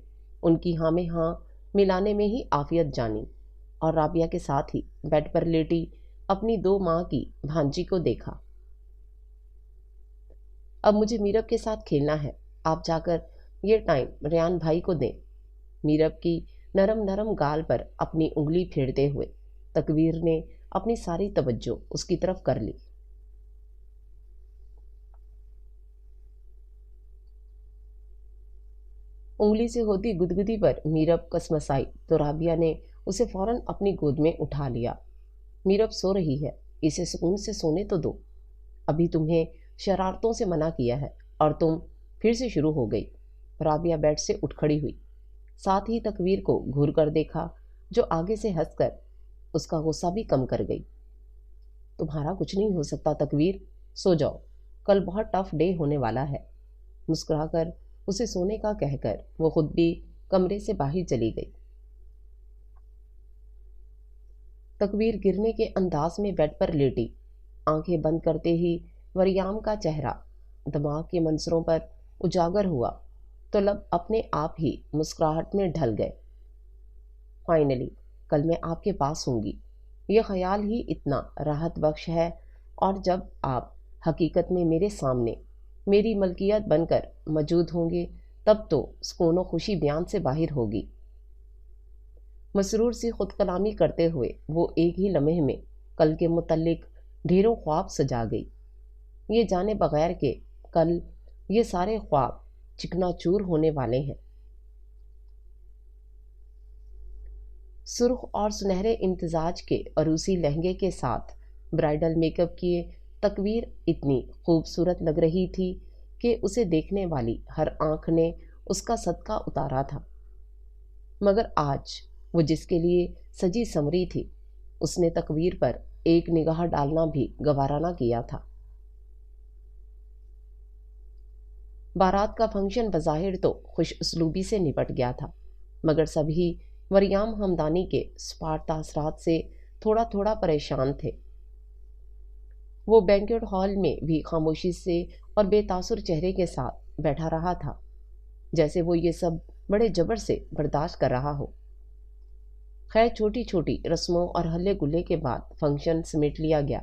ان کی ہاں میں ہاں ملانے میں ہی عافیت جانی اور رابعہ کے ساتھ ہی بیڈ پر لیٹی اپنی 2 ماہ کی بھانجی کو دیکھا۔ اب مجھے میرب کے ساتھ کھیلنا ہے، آپ جا کر یہ ٹائم ریان بھائی کو دیں۔ میرب کی نرم نرم گال پر اپنی انگلی پھیرتے ہوئے تقویر نے اپنی ساری توجہ اس کی طرف کر لی۔ انگلی سے ہوتی گدگدی پر میرب کسمسائی تو رابعہ نے اسے فوراً اپنی گود میں اٹھا لیا۔ میرب سو رہی ہے، اسے سکون سے سونے تو دو، ابھی تمہیں شرارتوں سے منع کیا ہے اور تم پھر سے شروع ہو گئی۔ رابعہ بیڈ سے اٹھ کھڑی ہوئی، ساتھ ہی تقویر کو گھور کر دیکھا جو آگے سے ہنس کر اس کا غصہ بھی کم کر گئی۔ تمہارا کچھ نہیں ہو سکتا تقویر، سو جاؤ، کل بہت ٹف ڈے ہونے والا ہے۔ مسکرا کر اسے سونے کا کہہ کر وہ خود بھی کمرے سے باہر چلی گئی۔ تقویر گرنے کے انداز میں بیڈ پر لیٹی، آنکھیں بند کرتے ہی وریام کا چہرہ دماغ کے منظروں پر اجاگر ہوا تو لب اپنے آپ ہی مسکراہٹ میں ڈھل گئے۔ فائنلی کل میں آپ کے پاس ہوں گی، یہ خیال ہی اتنا راحت بخش ہے، اور جب آپ حقیقت میں میرے سامنے میری ملکیت بن کر موجود ہوں گے تب تو سکون و خوشی بیان سے باہر ہوگی۔ مسرور سی خود کلامی کرتے ہوئے وہ ایک ہی لمحے میں کل کے متعلق ڈھیروں خواب سجا گئی، یہ جانے بغیر کہ کل یہ سارے خواب چکنا چور ہونے والے ہیں۔ سرخ اور سنہرے امتزاج کے عروسی لہنگے کے ساتھ برائڈل میک اپ کیے تقویر اتنی خوبصورت لگ رہی تھی کہ اسے دیکھنے والی ہر آنکھ نے اس کا صدقہ اتارا تھا، مگر آج وہ جس کے لیے سجی سمری تھی اس نے تقویر پر ایک نگاہ ڈالنا بھی گوارا نہ کیا تھا۔ بارات کا فنکشن بظاہر تو خوش اسلوبی سے نپٹ گیا تھا، مگر سبھی وریام ہمدانی کے سپاٹ تاثرات سے تھوڑا تھوڑا پریشان تھے۔ وہ بینکویٹ ہال میں بھی خاموشی سے اور بے تاثر چہرے کے ساتھ بیٹھا رہا تھا، جیسے وہ یہ سب بڑے جبر سے برداشت کر رہا ہو۔ خیر چھوٹی چھوٹی رسموں اور ہلے گلے کے بعد فنکشن سمیٹ لیا گیا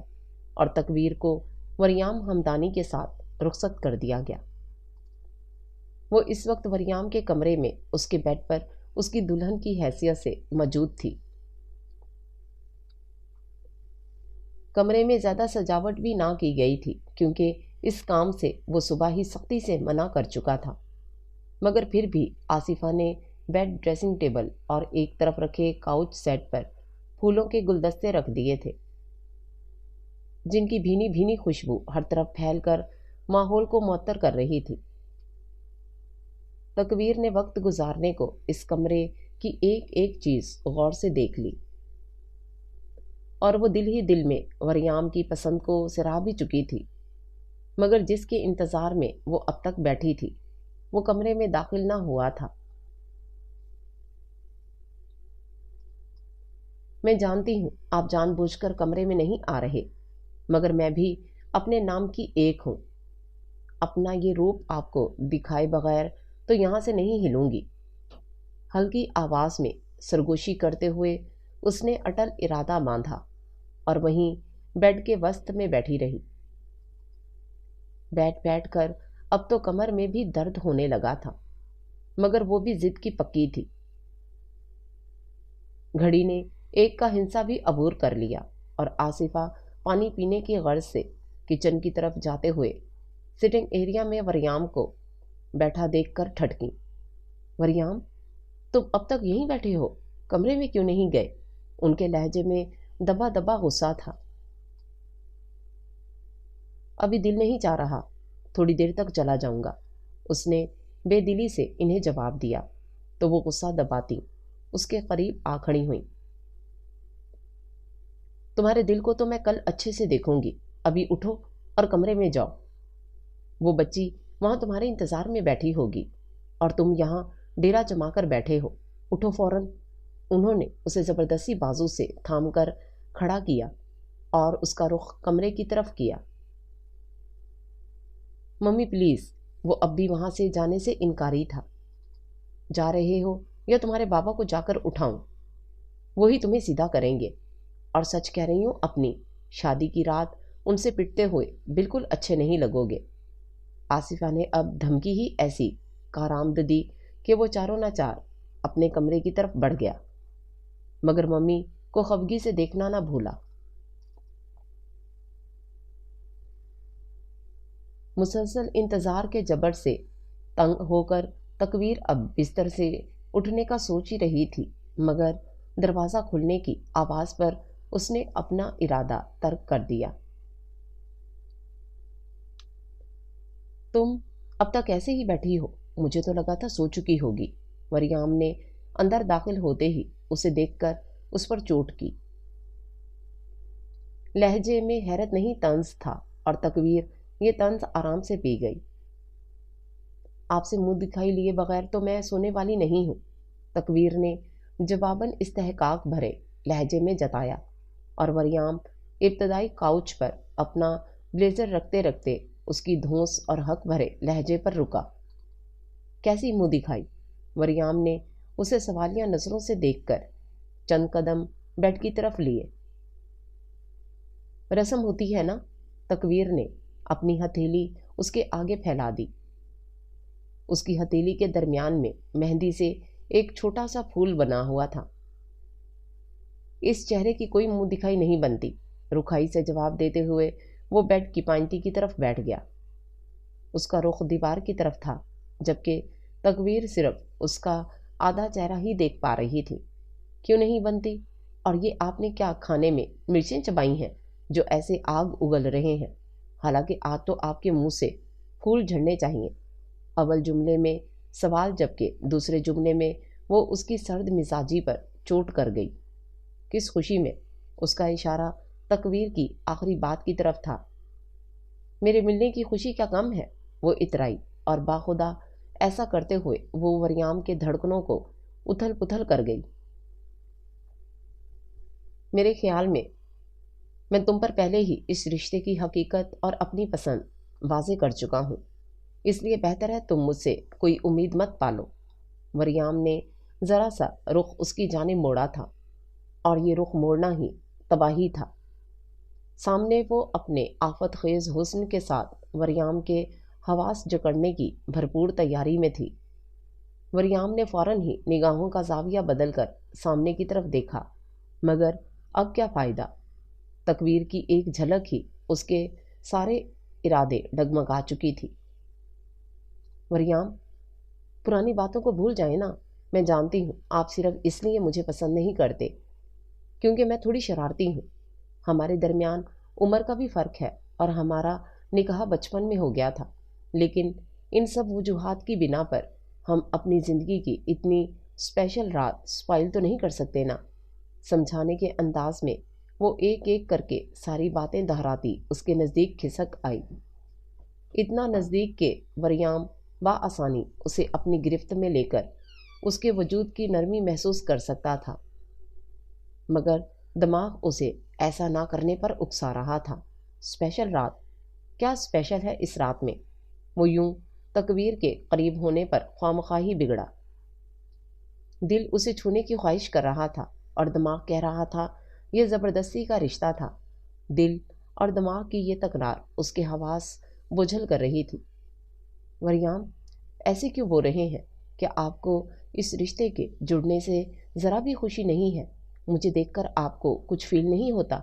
اور تکویر کو وریام ہمدانی کے ساتھ رخصت کر دیا گیا۔ وہ اس وقت وریام کے کمرے میں اس کے بیڈ پر اس کی دلہن کی حیثیت سے موجود تھی۔ کمرے میں زیادہ سجاوٹ بھی نہ کی گئی تھی کیونکہ اس کام سے وہ صبح ہی سختی سے منع کر چکا تھا، مگر پھر بھی آصفہ نے بیڈ، ڈریسنگ ٹیبل اور ایک طرف رکھے کاؤچ سیٹ پر پھولوں کے گلدستے رکھ دیے تھے، جن کی بھینی بھینی خوشبو ہر طرف پھیل کر ماحول کو معطر کر رہی تھی۔ تکویر نے وقت گزارنے کو اس کمرے کی ایک ایک چیز غور سے دیکھ لی، اور وہ دل ہی دل میں وریام کی پسند کو سراہ بھی چکی تھی، مگر جس کے انتظار میں وہ اب تک بیٹھی تھی وہ کمرے میں داخل نہ ہوا تھا۔ میں جانتی ہوں آپ جان بوجھ کر کمرے میں نہیں آ رہے، مگر میں بھی اپنے نام کی ایک ہوں۔ اپنا یہ روپ آپ کو دکھائے بغیر تو یہاں سے نہیں ہلوں گی۔ ہلکی آواز میں سرگوشی کرتے ہوئے اس نے اٹل ارادہ باندھا اور وہیں بیڈ کے وسط میں بیٹھی رہی۔ بیٹھ کر اب تو کمر میں بھی درد ہونے لگا تھا، مگر وہ بھی ضد کی پکی تھی۔ گھڑی نے ایک کا ہنسا بھی عبور کر لیا اور آصفہ پانی پینے کی غرض سے کچن کی طرف جاتے ہوئے سٹنگ ایریا میں وریام کو بیٹھا دیکھ کر ٹھٹکی۔ وریام، تم اب تک یہیں بیٹھے ہو، کمرے میں کیوں نہیں گئے؟ ان کے لہجے میں دبا دبا غصہ تھا۔ ابھی دل نہیں چاہ رہا، تھوڑی دیر تک چلا جاؤں گا، اس نے بے دلی سے انہیں جواب دیا تو وہ غصہ دباتی اس کے قریب آ کھڑی ہوئیں۔ تمہارے دل کو تو میں کل اچھے سے دیکھوں گی، ابھی اٹھو اور کمرے میں جاؤ۔ وہ بچی وہاں تمہارے انتظار میں بیٹھی ہوگی اور تم یہاں ڈیرا جما کر بیٹھے ہو، اٹھو فوراً۔ انہوں نے اسے زبردستی بازو سے تھام کر کھڑا کیا اور اس کا رخ کمرے کی طرف کیا۔ ممی پلیز، وہ اب بھی وہاں سے جانے سے انکاری تھا۔ جا رہے ہو یا تمہارے بابا کو جا کر اٹھاؤں؟ وہی تمہیں سیدھا کریں گے، اور سچ کہہ رہی ہوں، اپنی شادی کی رات ان سے پٹتے ہوئے بالکل اچھے نہیں لگو گے۔ آصفہ نے اب دھمکی ہی ایسی کارآمد دی کہ وہ چاروں نہ چار اپنے کمرے کی طرف بڑھ گیا، مگر ممی کو خفگی سے دیکھنا نہ بھولا۔ مسلسل انتظار کے جبر سے تنگ ہو کر تکویر اب بستر سے اٹھنے کا سوچ ہی رہی تھی، مگر دروازہ کھلنے کی آواز پر اس نے اپنا ارادہ ترک کر دیا۔ تم اب تک ایسے ہی بیٹھی ہو؟ مجھے تو لگا تھا سو چکی ہوگی۔ وریام نے اندر داخل ہوتے ہی اسے دیکھ کر اس پر چوٹ کی۔ لہجے میں حیرت نہیں طنز تھا اور تکویر یہ طنز آرام سے پی گئی۔ آپ سے منہ دکھائی لیے بغیر تو میں سونے والی نہیں ہوں، تکویر نے جواباً استحقاق بھرے لہجے میں جتایا، اور وریام ابتدائی کاؤچ پر اپنا بلیزر رکھتے رکھتے اس کی دھونس اور حق بھرے لہجے پر رکا۔ کیسی منہ دکھائی؟ وریام نے اسے سوالیہ نظروں سے دیکھ کر چند قدم بیڈ کی طرف لیے۔ رسم ہوتی ہے نا؟ تکویر نے اپنی ہتھیلی اس کے آگے پھیلا دی۔ اس کی ہتھیلی کے درمیان میں مہندی سے ایک چھوٹا سا پھول بنا ہوا تھا۔ اس چہرے کی کوئی منہ دکھائی نہیں بنتی، رکھائی سے جواب دیتے ہوئے وہ بیڈ کی پائنٹی کی طرف بیٹھ گیا۔ اس کا رخ دیوار کی طرف تھا، جبکہ تکویر صرف اس کا آدھا چہرہ ہی دیکھ پا رہی تھی۔ کیوں نہیں بنتی؟ اور یہ آپ نے کیا کھانے میں مرچیں چبائی ہیں جو ایسے آگ اگل رہے ہیں؟ حالانکہ آج تو آپ کے منہ سے پھول جھڑنے چاہیے۔ اول جملے میں سوال، جبکہ دوسرے جملے میں وہ اس کی سرد مزاجی پر چوٹ کر گئی۔ کس خوشی میں؟ اس کا اشارہ تکویر کی آخری بات کی طرف تھا۔ میرے ملنے کی خوشی کیا کم ہے؟ وہ اترائی، اور باخدا ایسا کرتے ہوئے وہ وریام کے دھڑکنوں کو اتھل پتھل کر گئی۔ میرے خیال میں میں تم پر پہلے ہی اس رشتے کی حقیقت اور اپنی پسند واضح کر چکا ہوں، اس لیے بہتر ہے تم مجھ سے کوئی امید مت پالو۔ وریام نے ذرا سا رخ اس کی جانب موڑا تھا، اور یہ رخ موڑنا ہی تباہی تھا۔ سامنے وہ اپنے آفت خیز حسن کے ساتھ وریام کے حواس جکڑنے کی بھرپور تیاری میں تھی۔ وریام نے فوراً ہی نگاہوں کا زاویہ بدل کر سامنے کی طرف دیکھا، مگر اب کیا فائدہ؟ تکویر کی ایک جھلک ہی اس کے سارے ارادے ڈگمگا چکی تھی۔ وریام، پرانی باتوں کو بھول جائیں نا۔ میں جانتی ہوں آپ صرف اس لیے مجھے پسند نہیں کرتے کیونکہ میں تھوڑی شرارتی ہوں۔ ہمارے درمیان عمر کا بھی فرق ہے اور ہمارا نکاح بچپن میں ہو گیا تھا، لیکن ان سب وجوہات کی بنا پر ہم اپنی زندگی کی اتنی اسپیشل رات سپائل تو نہیں کر سکتے نا۔ سمجھانے کے انداز میں وہ ایک ایک کر کے ساری باتیں دہراتی اس کے نزدیک کھسک آئی، اتنا نزدیک کہ وریام بآسانی اسے اپنی گرفت میں لے کر اس کے وجود کی نرمی محسوس کر سکتا تھا، مگر دماغ اسے ایسا نہ کرنے پر اکسا رہا تھا۔ اسپیشل رات؟ کیا اسپیشل ہے اس رات میں؟ وہ یوں تکویر کے قریب ہونے پر خوامخواہ ہی بگڑا۔ دل اسے چھونے کی خواہش کر رہا تھا اور دماغ کہہ رہا تھا یہ زبردستی کا رشتہ تھا۔ دل اور دماغ کی یہ تکرار اس کے حواس بجھل کر رہی تھی۔ وریام، ایسے کیوں بول رہے ہیں کہ آپ کو اس رشتے کے جڑنے سے ذرا بھی خوشی نہیں ہے؟ مجھے دیکھ کر آپ کو کچھ فیل نہیں ہوتا؟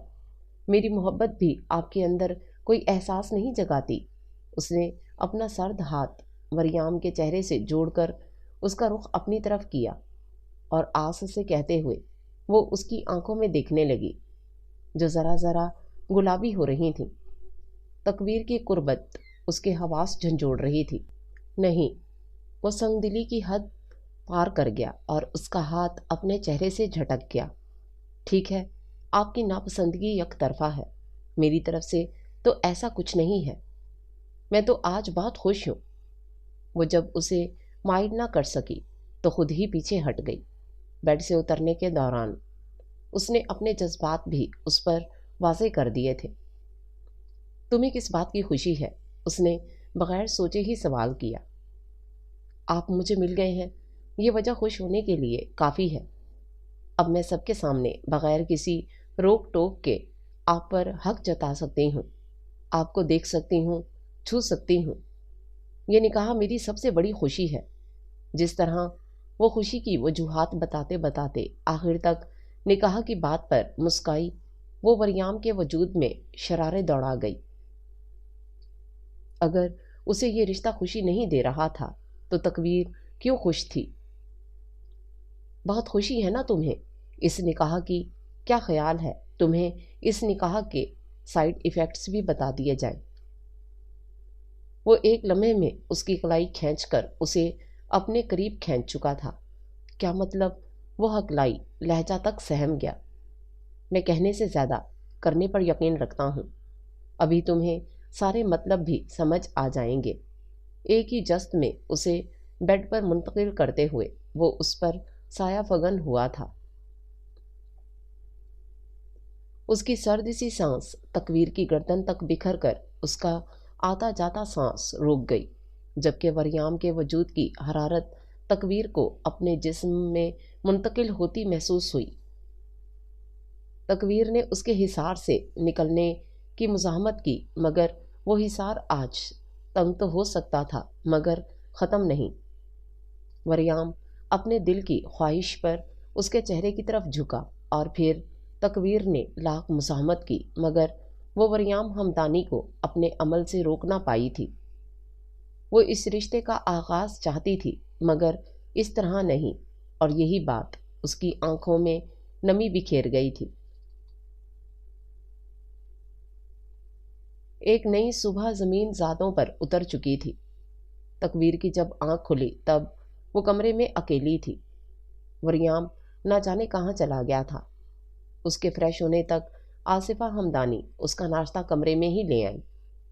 میری محبت بھی آپ کے اندر کوئی احساس نہیں جگاتی؟ اس نے اپنا سرد ہاتھ وریام کے چہرے سے جوڑ کر اس کا رخ اپنی طرف کیا اور آس سے کہتے ہوئے وہ اس کی آنکھوں میں دیکھنے لگی جو ذرا ذرا گلابی ہو رہی تھیں۔ تکویر کی قربت اس کے حواس جھنجھوڑ رہی تھی۔ نہیں، وہ سنگ دلی کی حد پار کر گیا اور اس کا ہاتھ اپنے چہرے سے جھٹک گیا۔ ٹھیک ہے، آپ کی ناپسندگی یک طرفہ ہے، میری طرف سے تو ایسا کچھ نہیں ہے۔ میں تو آج بہت خوش ہوں۔ وہ جب اسے مائل نہ کر سکی تو خود ہی پیچھے ہٹ گئی۔ بیڈ سے اترنے کے دوران اس نے اپنے جذبات بھی اس پر واضح کر دیے تھے۔ تمہیں کس بات کی خوشی ہے؟ اس نے بغیر سوچے ہی سوال کیا۔ آپ مجھے مل گئے ہیں، یہ وجہ خوش ہونے کے لیے کافی ہے۔ اب میں سب کے سامنے بغیر کسی روک ٹوک کے آپ پر حق جتا سکتی ہوں، آپ کو دیکھ سکتی ہوں، چھو سکتی ہوں۔ یہ نکاح میری سب سے بڑی خوشی ہے۔ جس طرح وہ خوشی کی وجوہات بتاتے بتاتے آخر تک نکاح کی بات پر مسکائی، وہ وریام کے وجود میں شرارے دوڑا گئی۔ اگر اسے یہ رشتہ خوشی نہیں دے رہا تھا تو تکویر کیوں خوش تھی؟ بہت خوشی ہے نا تمہیں اس نکاح کی؟ کیا خیال ہے تمہیں اس نکاح کے سائیڈ ایفیکٹس بھی بتا دیے جائیں؟ وہ ایک لمحے میں اس کی کلائی کھینچ کر اسے اپنے قریب کھینچ چکا تھا۔ کیا مطلب؟ وہ ہکلائی لہجہ تک سہم گیا۔ میں کہنے سے زیادہ کرنے پر یقین رکھتا ہوں، ابھی تمہیں سارے مطلب بھی سمجھ آ جائیں گے۔ ایک ہی جست میں اسے بیڈ پر منتقل کرتے ہوئے وہ اس پر سایہ فگن ہوا تھا۔ اس کی سرد سی سانس تکویر کی گردن تک بکھر کر اس کا آتا جاتا سانس روک گئی، جبکہ وریام کے وجود کی حرارت تکویر کو اپنے جسم میں منتقل ہوتی محسوس ہوئی۔ تکویر نے اس کے حصار سے نکلنے کی مزاحمت کی، مگر وہ حصار آج تنگ تو ہو سکتا تھا مگر ختم نہیں۔ وریام اپنے دل کی خواہش پر اس کے چہرے کی طرف جھکا اور پھر تکویر نے لاکھ مزاحمت کی مگر وہ وریام ہمدانی کو اپنے عمل سے روک نہ پائی تھی۔ وہ اس رشتے کا آغاز چاہتی تھی مگر اس طرح نہیں، اور یہی بات اس کی آنکھوں میں نمی بکھیر گئی تھی۔ ایک نئی صبح زمین ذاتوں پر اتر چکی تھی۔ تکویر کی جب آنکھ کھلی تب وہ کمرے میں اکیلی تھی۔ وریام نہ جانے کہاں چلا گیا تھا۔ اس کے فریش ہونے تک آصفہ ہمدانی اس کا ناشتہ کمرے میں ہی لے آئی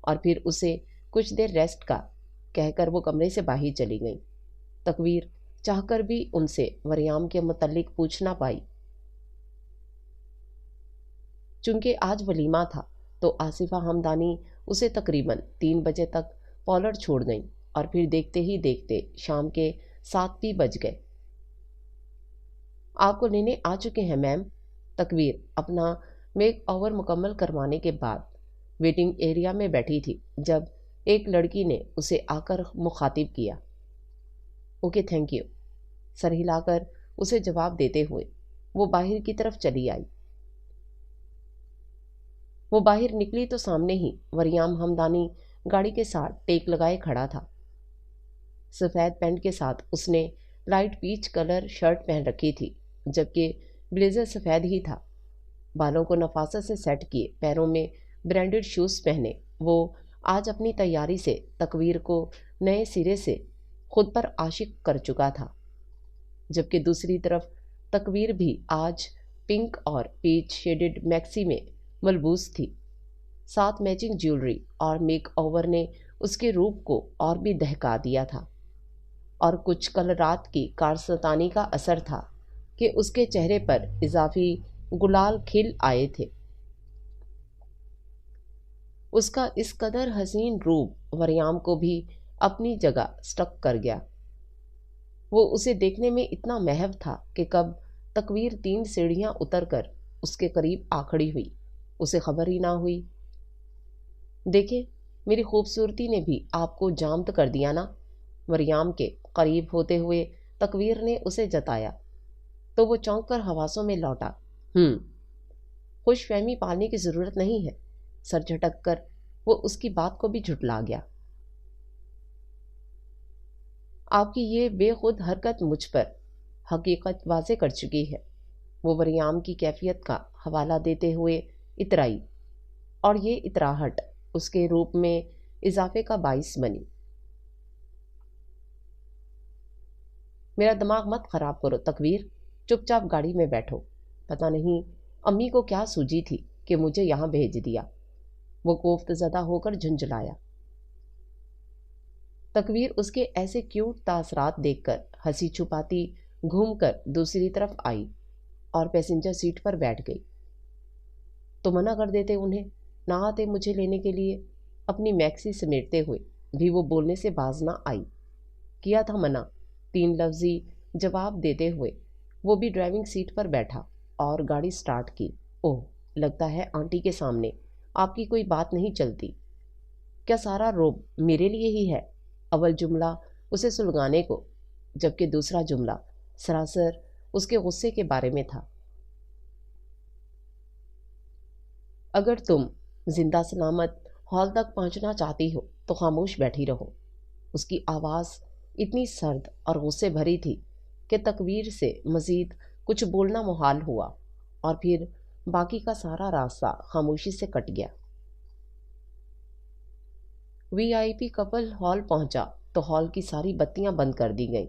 اور پھر اسے کچھ دیر ریسٹ کا کہہ کر وہ کمرے سے باہر چلی گئی۔ تکویر چاہ کر بھی ان سے وریام کے متعلق پوچھ نہ پائی۔ چونکہ آج ولیمہ تھا تو آصفہ ہمدانی اسے تقریباً 3 بجے تک پولر چھوڑ گئیں اور پھر دیکھتے ہی دیکھتے شام کے 7 بھی بج گئے۔ آپ کو لینے آ چکے ہیں میم۔ تکویر اپنا میک اوور مکمل کروانے کے بعد ویٹنگ ایریا میں بیٹھی تھی جب ایک لڑکی نے اسے آ کر مخاطب کیا۔ اوکے تھینک یو، سر ہلا کر اسے جواب دیتے ہوئے وہ باہر کی طرف چلی آئی۔ وہ باہر نکلی تو سامنے ہی وریام ہمدانی گاڑی کے ساتھ ٹیک لگائے کھڑا تھا۔ سفید پینٹ کے ساتھ اس نے لائٹ پیچ کلر شرٹ پہن رکھی تھی جبکہ بلیزر سفید ہی تھا۔ بالوں کو نفاست سے سیٹ کیے، پیروں میں برانڈڈ شوز پہنے وہ آج اپنی تیاری سے تکویر کو نئے سرے سے خود پر عاشق کر چکا تھا، جبکہ دوسری طرف تکویر بھی آج پنک اور پیچ شیڈڈ میکسی میں ملبوس تھی۔ ساتھ میچنگ جیولری اور میک اوور نے اس کے روپ کو اور بھی دہکا دیا تھا، اور کچھ کل رات کی کارستانی کا اثر تھا کہ اس کے چہرے پر اضافی گلال کھل آئے تھے۔ اس کا اس قدر حسین روپ وریام کو بھی اپنی جگہ سٹک کر گیا۔ وہ اسے دیکھنے میں اتنا محو تھا کہ کب تکویر 3 سیڑھیاں اتر کر اس کے قریب آ کھڑی ہوئی اسے خبر ہی نہ ہوئی۔ دیکھیں، میری خوبصورتی نے بھی آپ کو جامت کر دیا نا؟ وریام کے قریب ہوتے ہوئے تکویر نے اسے جتایا تو وہ چونک کر حواسوں میں لوٹا۔ خوش فہمی پالنے کی ضرورت نہیں ہے، سر جھٹک کر وہ اس کی بات کو بھی جھٹلا گیا۔ آپ کی یہ بے خود حرکت مجھ پر حقیقت واضح کر چکی ہے، وہ وریام کی کیفیت کا حوالہ دیتے ہوئے اترائی، اور یہ اتراہٹ اس کے روپ میں اضافے کا باعث بنی۔ میرا دماغ مت خراب کرو تکویر، چپ چاپ گاڑی میں بیٹھو۔ پتہ نہیں امی کو کیا سوجی تھی کہ مجھے یہاں بھیج دیا، وہ کوفت زدہ ہو کر جھنجھلایا۔ تکویر اس کے ایسے کیوٹ تاثرات دیکھ کر ہنسی چھپاتی گھوم کر دوسری طرف آئی اور پیسنجر سیٹ پر بیٹھ گئی۔ تو منع کر دیتے انہیں، نہ آتے مجھے لینے کے لیے۔ اپنی میکسی سمیٹتے ہوئے بھی وہ بولنے سے باز نہ آئی۔ کیا تھا منع، 3 لفظی جواب دیتے ہوئے وہ بھی ڈرائیونگ سیٹ پر بیٹھا اور گاڑی سٹارٹ کی۔ اوہ، لگتا ہے آنٹی کے سامنے آپ کی کوئی بات نہیں چلتی۔ کیا سارا روب میرے لیے ہی ہے؟ اول جملہ اسے سلگانے کو، جبکہ دوسرا جملہ سراسر اس کے غصے کے بارے میں تھا۔ اگر تم زندہ سلامت ہال تک پہنچنا چاہتی ہو تو خاموش بیٹھی رہو۔ اس کی آواز اتنی سرد اور غصے بھری تھی کہ تکویر سے مزید کچھ بولنا محال ہوا، اور پھر باقی کا سارا راستہ خاموشی سے کٹ گیا۔ VIP کپل ہال پہنچا تو ہال کی ساری بتیاں بند کر دی گئیں۔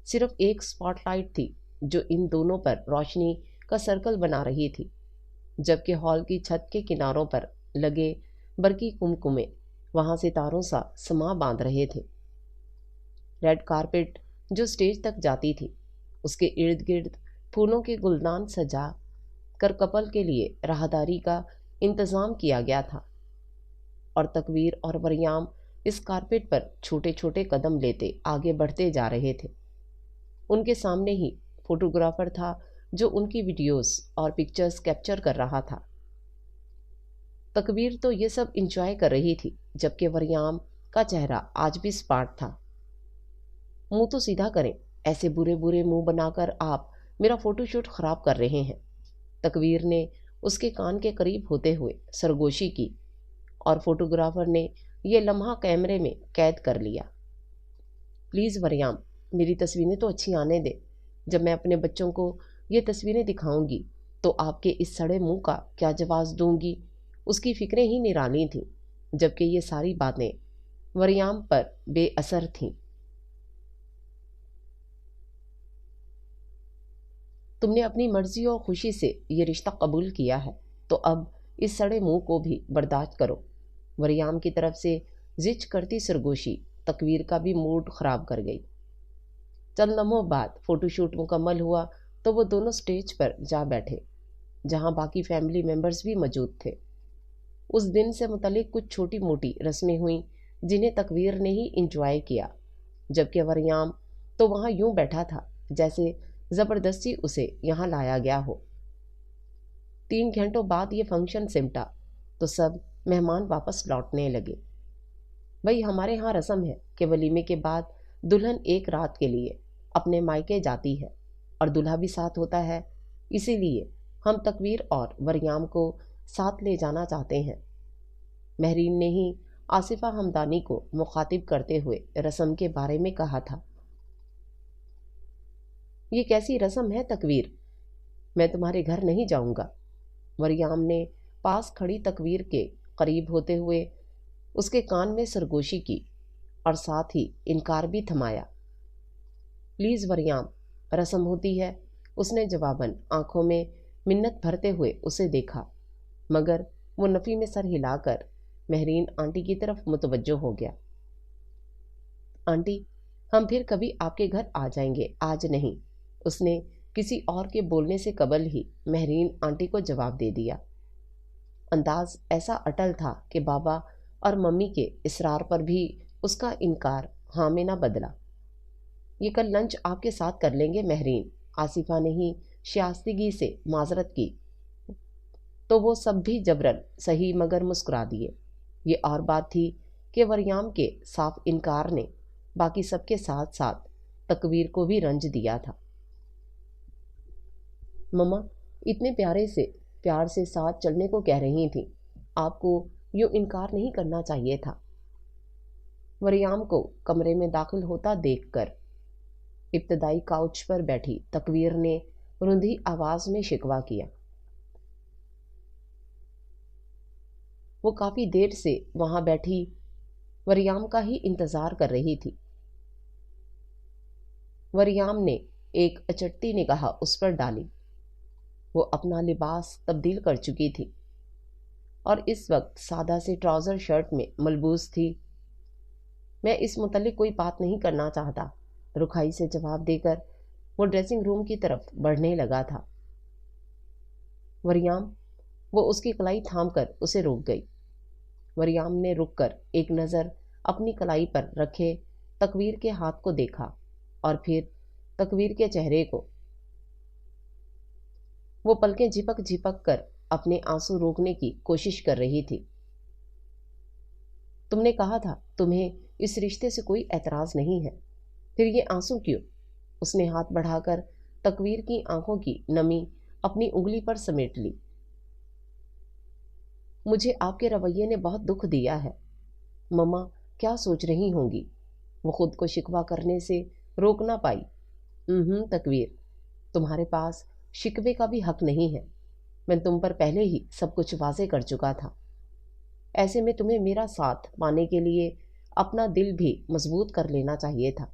صرف ایک سپاٹ لائٹ تھی جو ان دونوں پر روشنی کا سرکل بنا رہی تھی، جبکہ ہال کی چھت کے کناروں پر لگے برقی کمکمے وہاں ستاروں سا سما باندھ رہے تھے۔ ریڈ کارپیٹ جو سٹیج تک جاتی تھی، اس کے ارد گرد پھولوں کے گلدان سجا کر کپل کے لیے راہداری کا انتظام کیا گیا تھا، اور تکویر اور وریام اس کارپیٹ پر چھوٹے چھوٹے قدم لیتے آگے بڑھتے جا رہے تھے۔ ان کے سامنے ہی فوٹوگرافر تھا جو ان کی ویڈیوز اور پکچرز کیپچر کر رہا تھا۔ تکویر تو یہ سب انجوائے کر رہی تھی، جبکہ وریام کا چہرہ آج بھی سپاٹ تھا۔ منہ تو سیدھا کریں، ایسے برے برے منہ بنا کر آپ میرا فوٹو شوٹ خراب کر رہے ہیں۔ تکویر نے اس کے کان کے قریب ہوتے ہوئے سرگوشی کی، اور فوٹوگرافر نے یہ لمحہ کیمرے میں قید کر لیا۔ پلیز وریام، میری تصویریں تو اچھی آنے دے۔ جب میں اپنے بچوں کو یہ تصویریں دکھاؤں گی تو آپ کے اس سڑے منہ کا کیا جواز دوں گی؟ اس کی فکریں ہی نرالی تھیں، جبکہ یہ ساری باتیں وریام پر بے اثر تھیں۔ تم نے اپنی مرضی اور خوشی سے یہ رشتہ قبول کیا ہے تو اب اس سڑے منہ کو بھی برداشت کرو۔ وریام کی طرف سے زچ کرتی سرگوشی تکویر کا بھی موڈ خراب کر گئی۔ چند لمحوں بعد فوٹو شوٹ مکمل ہوا تو وہ دونوں سٹیج پر جا بیٹھے۔ جہاں باقی فیملی ممبرز بھی موجود تھے۔ اس دن سے متعلق کچھ چھوٹی موٹی رسمیں ہوئیں جنہیں تکویر نے ہی انجوائے کیا، جبکہ وریام تو وہاں یوں بیٹھا تھا جیسے زبردستی اسے یہاں لایا گیا ہو۔ 3 گھنٹوں بعد یہ فنکشن سمٹا تو سب مہمان واپس لوٹنے لگے۔ بھئی ہمارے ہاں رسم ہے کہ ولیمے کے بعد دلہن ایک رات کے لیے اپنے مائکے جاتی ہے اور دلہا بھی ساتھ ہوتا ہے، اسی لیے ہم تکویر اور وریام کو ساتھ لے جانا چاہتے ہیں۔ مہرین نے ہی آصفہ ہمدانی کو مخاطب کرتے ہوئے رسم کے بارے میں کہا تھا۔ یہ کیسی رسم ہے تکویر؟ میں تمہارے گھر نہیں جاؤں گا۔ وریام نے پاس کھڑی تکویر کے قریب ہوتے ہوئے اس کے کان میں سرگوشی کی اور ساتھ ہی انکار بھی تھمایا۔ پلیز وریام، رسم ہوتی ہے، اس نے جواباً آنکھوں میں منت بھرتے ہوئے اسے دیکھا، مگر وہ نفی میں سر ہلا کر مہرین آنٹی کی طرف متوجہ ہو گیا۔ آنٹی، ہم پھر کبھی آپ کے گھر آ جائیں گے، آج نہیں، اس نے کسی اور کے بولنے سے قبل ہی مہرین آنٹی کو جواب دے دیا۔ انداز ایسا اٹل تھا کہ بابا اور ممی کے اصرار پر بھی اس کا انکار ہاں میں نہ بدلا۔ یہ کل لنچ آپ کے ساتھ کر لیں گے مہرین، آصفہ نے ہی شائستگی سے معذرت کی تو وہ سب بھی جبرن صحیح مگر مسکرا دیے۔ یہ اور بات تھی کہ وریام کے صاف انکار نے باقی سب کے ساتھ ساتھ تکویر کو بھی رنج دیا تھا۔ مما اتنے پیار سے ساتھ چلنے کو کہہ رہی تھیں، آپ کو یوں انکار نہیں کرنا چاہیے تھا۔ وریام کو کمرے میں داخل ہوتا دیکھ کر ابتدائی کاؤچ پر بیٹھی تکویر نے رندھی آواز میں شکوہ کیا۔ وہ کافی دیر سے وہاں بیٹھی وریام کا ہی انتظار کر رہی تھی۔ وریام نے ایک اچٹتی نگاہ اس پر ڈالی۔ وہ اپنا لباس تبدیل کر چکی تھی اور اس وقت سادہ سے ٹراؤزر شرٹ میں ملبوس تھی۔ میں اس متعلق کوئی بات نہیں کرنا چاہتا، رکھائی سے جواب دے کر وہ ڈریسنگ روم کی طرف بڑھنے لگا تھا۔ وریام، وہ اس کی کلائی تھام کر اسے روک گئی۔ وریام نے رک کر ایک نظر اپنی کلائی پر رکھے تکویر کے ہاتھ کو دیکھا اور پھر تکویر کے چہرے کو۔ وہ پلکیں جھپک جھپک کر اپنے آنسو روکنے کی کوشش کر رہی تھی۔ تم نے کہا تھا تمہیں اس رشتے سے کوئی اعتراض نہیں ہے، پھر یہ آنسو کیوں؟ اس نے ہاتھ بڑھا کر تکویر کی آنکھوں کی نمی اپنی انگلی پر سمیٹ لی۔ مجھے آپ کے رویے نے بہت دکھ دیا ہے۔ مما کیا سوچ رہی ہوں گی؟ وہ خود کو شکوہ کرنے سے روک نہ پائی۔ تکویر، تمہارے پاس شکوے کا بھی حق نہیں ہے، میں تم پر پہلے ہی سب کچھ واضح کر چکا تھا۔ ایسے میں تمہیں میرا ساتھ پانے کے لیے اپنا دل بھی مضبوط کر لینا چاہیے تھا۔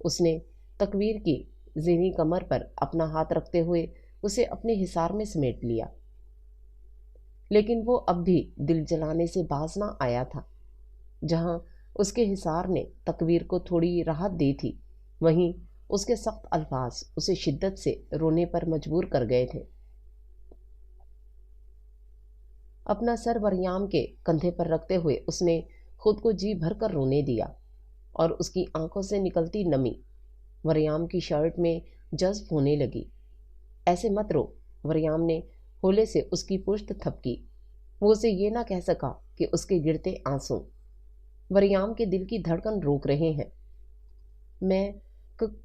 اس نے تکویر کی زینی کمر پر اپنا ہاتھ رکھتے ہوئے اسے اپنے حصار میں سمیٹ لیا، لیکن وہ اب بھی دل جلانے سے باز نہ آیا تھا۔ جہاں اس کے حصار نے تکویر کو تھوڑی راحت دی تھی، وہیں اس کے سخت الفاظ اسے شدت سے رونے پر مجبور کر گئے تھے۔ اپنا سر وریام کے کندھے پر رکھتے ہوئے اس نے خود کو جی بھر کر رونے دیا اور اس کی آنکھوں سے نکلتی نمی وریام کی شرٹ میں جذب ہونے لگی۔ ایسے مت رو، وریام نے ہولے سے اس کی پشت تھپکی۔ وہ اسے یہ نہ کہہ سکا کہ اس کے گرتے آنسو وریام کے دل کی دھڑکن روک رہے ہیں۔ میں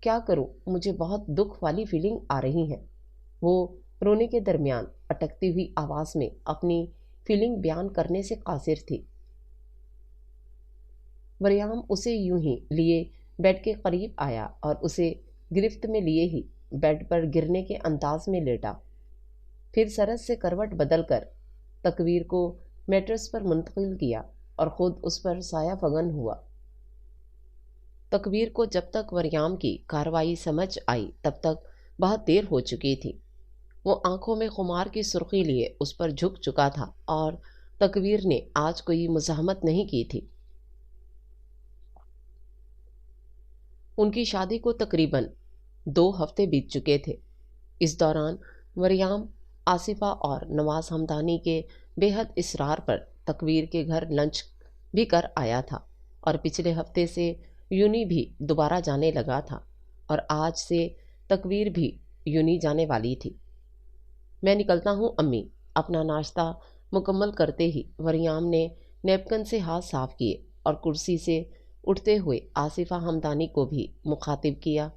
کیا کروں، مجھے بہت دکھ والی فیلنگ آ رہی ہے۔ وہ رونے کے درمیان اٹکتی ہوئی آواز میں اپنی فیلنگ بیان کرنے سے قاصر تھی۔ وریام اسے یوں ہی لیے بیڈ کے قریب آیا اور اسے گرفت میں لیے ہی بیڈ پر گرنے کے انداز میں لیٹا، پھر سرس سے کروٹ بدل کر تکویر کو میٹرس پر منتقل کیا اور خود اس پر سایہ فگن ہوا۔ تکویر کو جب تک وریام کی کارروائی سمجھ آئی تب تک بہت دیر ہو چکی تھی۔ وہ آنکھوں میں خمار کی سرخی لیے اس پر جھک چکا تھا اور تکویر نے آج کوئی مزاحمت نہیں کی تھی۔ ان کی شادی کو تقریباً 2 ہفتے بیت چکے تھے۔ اس دوران وریام آصفہ اور نواز ہمدانی کے بے حد اصرار پر تقویر کے گھر لنچ بھی کر آیا تھا، اور پچھلے ہفتے سے یونی بھی دوبارہ جانے لگا تھا، اور آج سے تقویر بھی یونی جانے والی تھی۔ میں نکلتا ہوں امی۔ اپنا ناشتہ مکمل کرتے ہی وریام نے نیپکن سے ہاتھ صاف کیے اور کرسی سے اٹھتے ہوئے آصفہ ہمدانی کو بھی مخاطب کیا،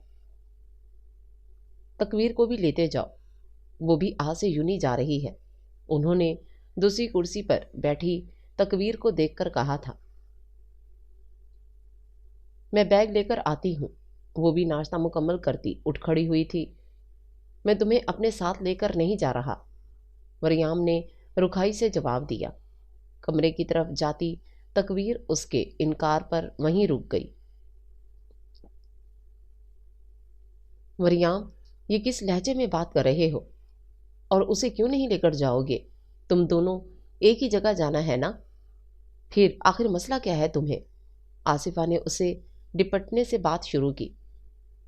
تقویر کو بھی لیتے جاؤ، وہ بھی آج سے یونی جا رہی ہے۔ انہوں نے دوسری کرسی پر بیٹھی تقویر کو دیکھ کر کہا تھا، میں بیگ لے کر آتی ہوں۔ وہ بھی ناشتہ مکمل کرتی اٹھ کھڑی ہوئی تھی۔ میں تمہیں اپنے ساتھ لے کر نہیں جا رہا، وریام نے رکھائی سے جواب دیا۔ کمرے کی طرف جاتی تقویر اس کے انکار پر وہیں رک گئی۔ وریام، یہ کس لہجے میں بات کر رہے ہو؟ اور اسے کیوں نہیں لے کر جاؤ گے؟ تم دونوں ایک ہی جگہ جانا ہے نا؟ پھر آخر مسئلہ کیا ہے تمہیں؟ آصفہ نے اسے ڈپٹنے سے بات شروع کی،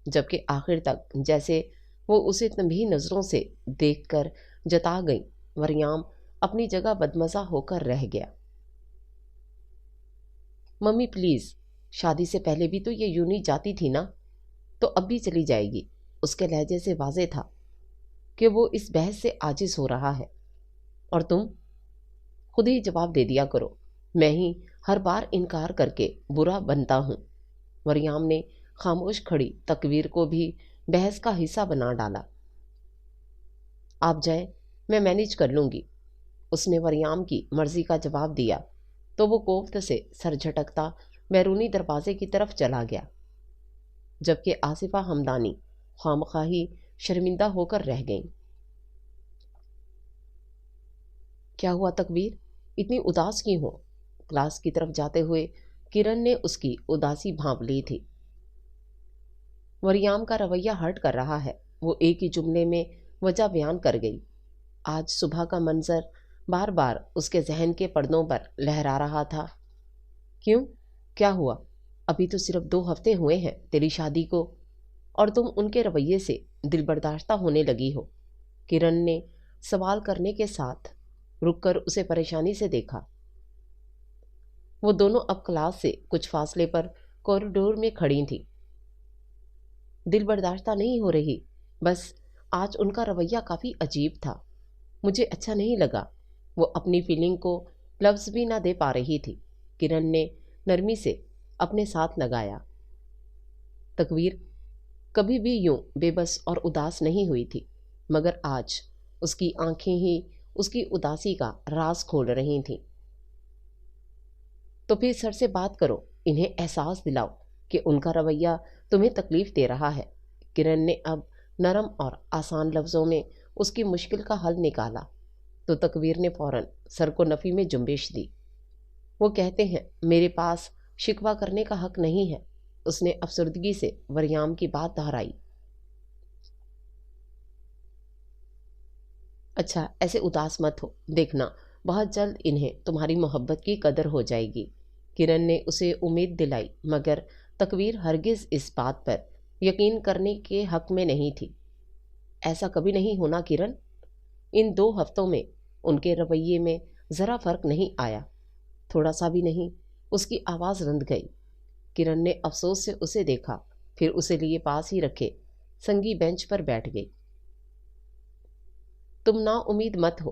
جبکہ آخر تک جیسے وہ اسے تنبیہ نظروں سے دیکھ کر جتا گئی۔ وریام اپنی جگہ بدمزہ ہو کر رہ گیا۔ ممی پلیز، شادی سے پہلے بھی تو یہ یونی جاتی تھی نا، تو اب بھی چلی جائے گی۔ اس کے لہجے سے واضح تھا کہ وہ اس بحث سے عاجز ہو رہا ہے۔ اور تم خود ہی جواب دے دیا کرو، میں ہی ہر بار انکار کر کے برا بنتا ہوں۔ وریام نے خاموش کھڑی تقویر کو بھی بحث کا حصہ بنا ڈالا۔ آپ جائیں، میں مینیج کر لوں گی۔ اس نے وریام کی مرضی کا جواب دیا تو وہ کوفت سے سر جھٹکتا بیرونی دروازے کی طرف چلا گیا، جبکہ آصفہ ہمدانی خواہ شرمندہ ہو کر رہ گئیں۔ کیا ہوا تقویر، اتنی اداس کیوں ہو؟ کلاس کی طرف جاتے ہوئے کرن نے اس کی اداسی بھانپ لی تھی۔ وریام کا رویہ ہرٹ کر رہا ہے، وہ ایک ہی جملے میں وجہ بیان کر گئی۔ آج صبح کا منظر بار بار اس کے ذہن کے پردوں پر لہرا رہا تھا۔ کیوں؟ کیا ہوا؟ ابھی تو صرف 2 ہفتے ہوئے ہیں تیری شادی کو، اور تم ان کے رویے سے دل برداشتہ ہونے لگی ہو۔ کرن نے سوال کرنے کے ساتھ رک کر اسے پریشانی سے دیکھا۔ وہ دونوں اب کلاس سے کچھ فاصلے پر کوریڈور میں کھڑی تھیں۔ دل برداشتہ نہیں ہو رہی، بس آج ان کا رویہ کافی عجیب تھا، مجھے اچھا نہیں لگا۔ وہ اپنی فیلنگ کو لفظ بھی نہ دے پا رہی تھی۔ کرن نے نرمی سے اپنے ساتھ لگایا۔ تقویر کبھی بھی یوں بے بس اور اداس نہیں ہوئی تھی، مگر آج اس کی آنکھیں ہی اس کی اداسی کا راز کھول رہی تھیں۔ تو پھر سر سے بات کرو، انہیں احساس دلاؤ کہ ان کا رویہ تمہیں تکلیف دے رہا ہے۔ کرن نے اب نرم اور آسان لفظوں میں اس کی مشکل کا حل نکالا تو تقویر نے فوراً سر کو نفی میں جنبش دی۔ وہ کہتے ہیں میرے پاس شکوہ کرنے کا حق نہیں ہے، اس نے افسردگی سے وریام کی بات دہرائی۔ اچھا ایسے اداس مت ہو، دیکھنا بہت جلد انہیں تمہاری محبت کی قدر ہو جائے گی۔ کرن نے اسے امید دلائی، مگر تقویر ہرگز اس بات پر یقین کرنے کے حق میں نہیں تھی۔ ایسا کبھی نہیں ہونا کرن، ان 2 ہفتوں میں ان کے رویے میں ذرا فرق نہیں آیا، تھوڑا سا بھی نہیں۔ اس کی آواز رند گئی۔ کرن نے افسوس سے اسے دیکھا، پھر اسے لیے پاس ہی رکھے سنگی بینچ پر بیٹھ گئی۔ تم نا امید مت ہو،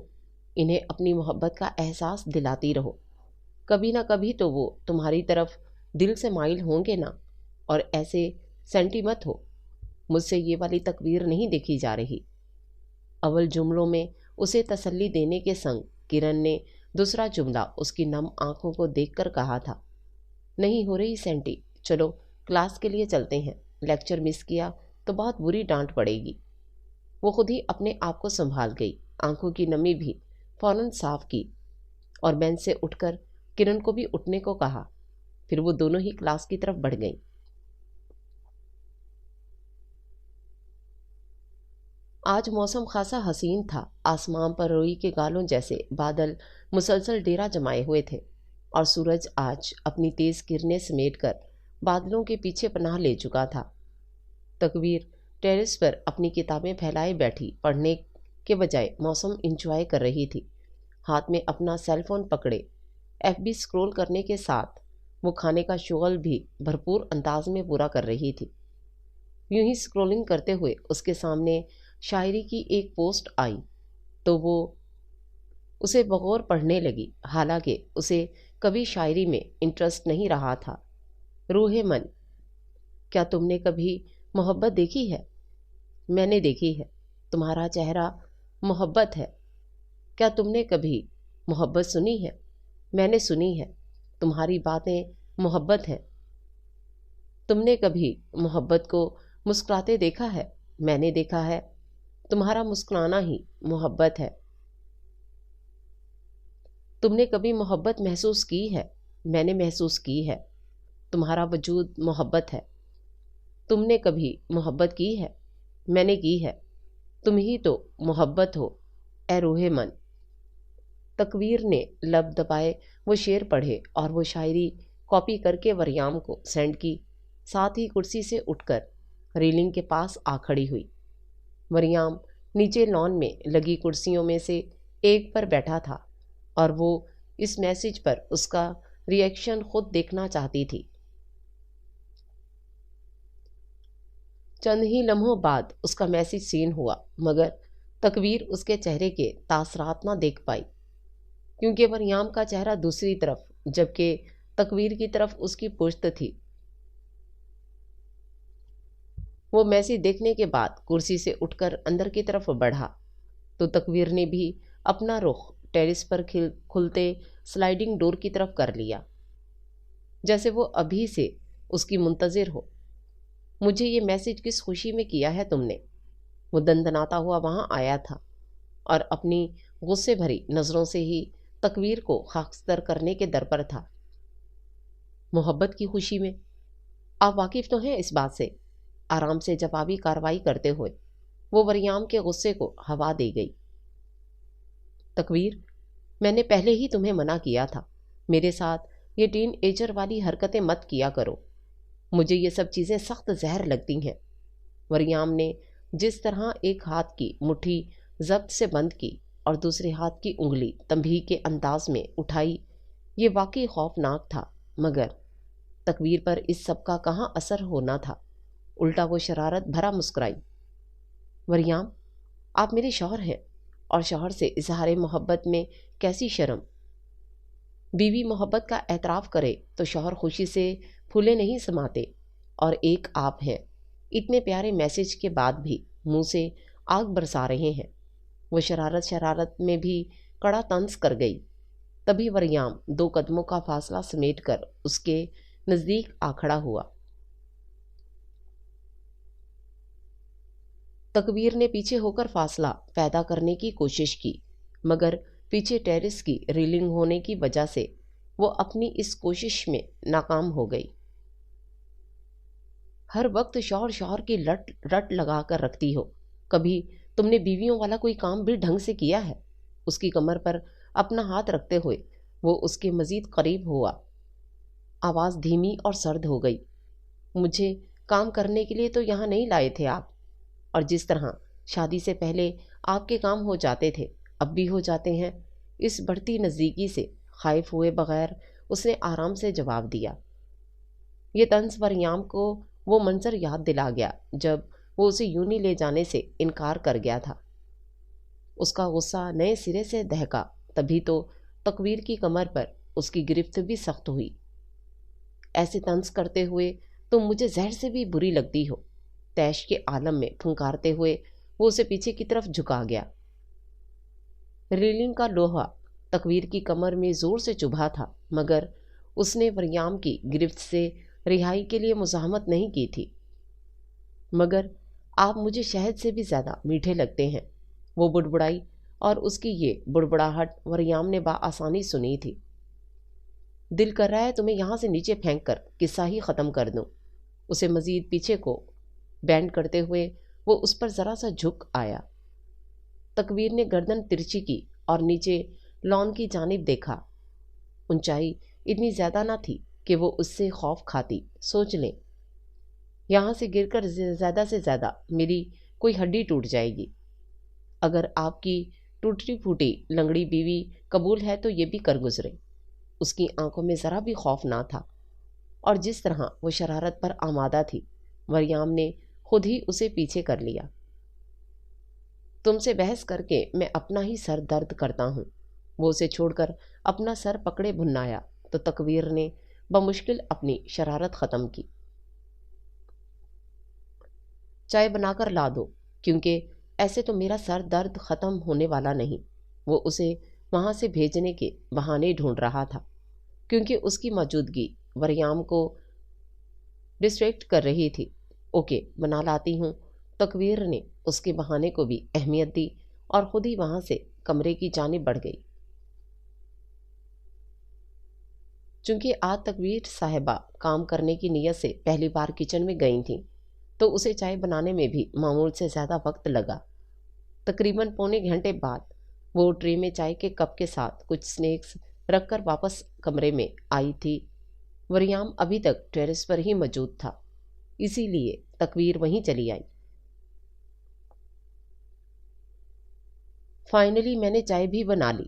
انہیں اپنی محبت کا احساس دلاتی رہو، کبھی نہ کبھی تو وہ تمہاری طرف دل سے مائل ہوں گے نا۔ اور ایسے سینٹی مت ہو، مجھ سے یہ والی تقویر نہیں دیکھی جا رہی۔ اول جملوں میں اسے تسلی دینے کے سنگ کرن نے دوسرا جملہ اس کی نم آنکھوں کو دیکھ کر کہا تھا، نہیں ہو رہی سینٹی، چلو کلاس کے لیے چلتے ہیں، لیکچر مس کیا تو بہت بری ڈانٹ پڑے گی۔ وہ خود ہی اپنے آپ کو سنبھال گئی، آنکھوں کی نمی بھی فوراً صاف کی اور بینچ سے اٹھ کر کرن کو بھی اٹھنے کو کہا۔ پھر وہ دونوں ہی کلاس کی طرف بڑھ گئیں۔ آج موسم خاصا حسین تھا، آسمان پر روئی کے گالوں جیسے بادل مسلسل ڈیرا جمائے ہوئے تھے، اور سورج آج اپنی تیز کرنیں سمیٹ کر بادلوں کے پیچھے پناہ لے چکا تھا۔ تقویر ٹیرس پر اپنی کتابیں پھیلائے بیٹھی پڑھنے کے بجائے موسم انجوائے کر رہی تھی۔ ہاتھ میں اپنا سیل فون پکڑے FB سکرول کرنے کے ساتھ وہ کھانے کا شغل بھی بھرپور انداز میں پورا کر رہی تھی۔ یوں ہی سکرولنگ کرتے ہوئے اس کے سامنے شاعری کی ایک پوسٹ آئی تو وہ اسے بغور پڑھنے لگی، حالانکہ اسے کبھی شاعری میں انٹرسٹ نہیں رہا تھا۔ روح من، کیا تم نے کبھی محبت دیکھی ہے؟ میں نے دیکھی ہے۔ تمہارا چہرہ محبت ہے۔ کیا تم نے کبھی محبت سنی ہے؟ میں نے سنی ہے۔ تمہاری باتیں محبت ہیں۔ تم نے کبھی محبت کو مسکراتے دیکھا ہے؟ میں نے دیکھا ہے۔ تمہارا مسکرانا ہی محبت ہے۔ تم نے کبھی محبت محسوس کی ہے؟ میں نے محسوس کی ہے۔ تمہارا وجود محبت ہے۔ تم نے کبھی محبت کی ہے؟ میں نے کی ہے۔ تم ہی تو محبت ہو اے روح من۔ تکویر نے لب دبائے وہ شعر پڑھے اور وہ شاعری کاپی کر کے وریام کو سینڈ کی، ساتھ ہی کرسی سے اٹھ کر ریلنگ کے پاس آ کھڑی ہوئی۔ وریام نیچے لان میں لگی کرسیوں میں سے ایک پر بیٹھا تھا اور وہ اس میسج پر اس کا ری ایکشن خود دیکھنا چاہتی تھی۔ چند ہی لمحوں بعد اس کا میسج سین ہوا، مگر تکویر اس کے چہرے کے تاثرات نہ دیکھ پائی، کیونکہ وریام کا چہرہ دوسری طرف جبکہ تکویر کی طرف اس کی پشت تھی۔ وہ میسج دیکھنے کے بعد کرسی سے اٹھ کر اندر کی طرف بڑھا تو تکویر نے بھی اپنا رخ ٹیرس پر کھلتے سلائڈنگ ڈور کی طرف کر لیا، جیسے وہ ابھی سے اس کی منتظر ہو۔ مجھے یہ میسج کس خوشی میں کیا ہے تم نے؟ وہ دندناتا ہوا وہاں آیا تھا اور اپنی غصے بھری نظروں سے ہی تکویر کو خاکستر کرنے کے در پر تھا۔ محبت کی خوشی میں؟ آپ واقف تو ہیں اس بات سے؟ آرام سے جوابی کارروائی کرتے ہوئے وہ وریام کے غصے کو ہوا دے گئی۔ تکویر، میں نے پہلے ہی تمہیں منع کیا تھا، میرے ساتھ یہ ٹین ایجر والی حرکتیں مت کیا کرو، مجھے یہ سب چیزیں سخت زہر لگتی ہیں۔ وریام نے جس طرح ایک ہاتھ کی مٹھی ضبط سے بند کی اور دوسرے ہاتھ کی انگلی تنبیہ کے انداز میں اٹھائی، یہ واقعی خوفناک تھا، مگر تکویر پر اس سب کا کہاں اثر ہونا تھا۔ الٹا وہ شرارت بھرا مسکرائی۔ وریام، آپ میرے شوہر ہیں اور شوہر سے اظہار محبت میں کیسی شرم؟ بیوی محبت کا اعتراف کرے تو شوہر خوشی سے پھولے نہیں سماتے، اور ایک آپ ہیں، اتنے پیارے میسج کے بعد بھی منہ سے آگ برسا رہے ہیں۔ وہ شرارت میں بھی کڑا طنز کر گئی۔ تبھی وریام 2 قدموں کا فاصلہ سمیٹ کر اس کے نزدیک آ کھڑا ہوا۔ تکویر نے پیچھے ہو کر فاصلہ پیدا کرنے کی کوشش کی، مگر پیچھے ٹیرس کی ریلنگ ہونے کی وجہ سے وہ اپنی اس کوشش میں ناکام ہو گئی۔ ہر وقت شوہر کی رٹ لگا کر رکھتی ہو، کبھی تم نے بیویوں والا کوئی کام بھی ڈھنگ سے کیا ہے؟ اس کی کمر پر اپنا ہاتھ رکھتے ہوئے وہ اس کے مزید قریب ہوا۔ آواز دھیمی اور سرد ہو گئی۔ مجھے کام کرنے کے لیے تو یہاں نہیں لائے تھے آپ، اور جس طرح شادی سے پہلے آپ کے کام ہو جاتے تھے اب بھی ہو جاتے ہیں۔ اس بڑھتی نزدیکی سے خائف ہوئے بغیر اس نے آرام سے جواب دیا۔ یہ طنز وریام کو وہ منظر یاد دلا گیا جب وہ اسے یونی لے جانے سے انکار کر گیا تھا۔ اس کا غصہ نئے سرے سے دہکا، تبھی تو تکویر کی کمر پر اس کی گرفت بھی سخت ہوئی۔ ایسے طنز کرتے ہوئے تم مجھے زہر سے بھی بری لگتی ہو، تیش کے عالم میں پھنکارتے ہوئے وہ اسے پیچھے کی طرف جھکا گیا۔ ریلنگ کا لوہا تکویر کی کمر میں زور سے چبھا تھا، مگر اس نے وریام کی گرفت سے رہائی کے لیے مزاحمت نہیں کی تھی۔ مگر آپ مجھے شہد سے بھی زیادہ میٹھے لگتے ہیں، وہ بڑبڑائی، اور اس کی یہ بڑبڑاہٹ وریام نے بآسانی سنی تھی۔ دل کر رہا ہے تمہیں یہاں سے نیچے پھینک کر قصہ ہی ختم کر دوں۔ اسے مزید پیچھے کو بینڈ کرتے ہوئے وہ اس پر ذرا سا جھک آیا۔ تکویر نے گردن ترچھی کی اور نیچے لان کی جانب دیکھا۔ اونچائی اتنی زیادہ نہ تھی کہ وہ اس سے خوف کھاتی۔ سوچ لیں، یہاں سے گر کر زیادہ سے زیادہ میری کوئی ہڈی ٹوٹ جائے گی۔ اگر آپ کی ٹوٹی پھوٹی لنگڑی بیوی قبول ہے تو یہ بھی کر گزرے۔ اس کی آنکھوں میں ذرا بھی خوف نہ تھا، اور جس طرح وہ شرارت پر آمادہ تھی، مریم نے خود ہی اسے پیچھے کر لیا۔ تم سے بحث کر کے میں اپنا ہی سر درد کرتا ہوں۔ وہ اسے چھوڑ کر اپنا سر پکڑے بھنایا تو تکویر نے بمشکل اپنی شرارت ختم کی۔ چائے بنا کر لا دو، کیونکہ ایسے تو میرا سر درد ختم ہونے والا نہیں۔ وہ اسے وہاں سے بھیجنے کے بہانے ڈھونڈ رہا تھا، کیونکہ اس کی موجودگی مریم کو ڈسٹریکٹ کر رہی تھی۔ اوکے، بنا لاتی ہوں۔ تکویر نے اس کے بہانے کو بھی اہمیت دی اور خود ہی وہاں سے کمرے کی جانب بڑھ گئی۔ چونکہ آج تکویر صاحبہ کام کرنے کی نیت سے پہلی بار کچن میں گئی تھیں، تو اسے چائے بنانے میں بھی معمول سے زیادہ وقت لگا۔ تقریباً پونے گھنٹے بعد وہ ٹرے میں چائے کے کپ کے ساتھ کچھ سنیکس رکھ کر واپس کمرے میں آئی تھی۔ مریم ابھی تک ٹیرس پر ہی موجود تھا، اسی لیے تکویر وہیں چلی آئی۔ فائنلی میں نے چائے بھی بنا لی۔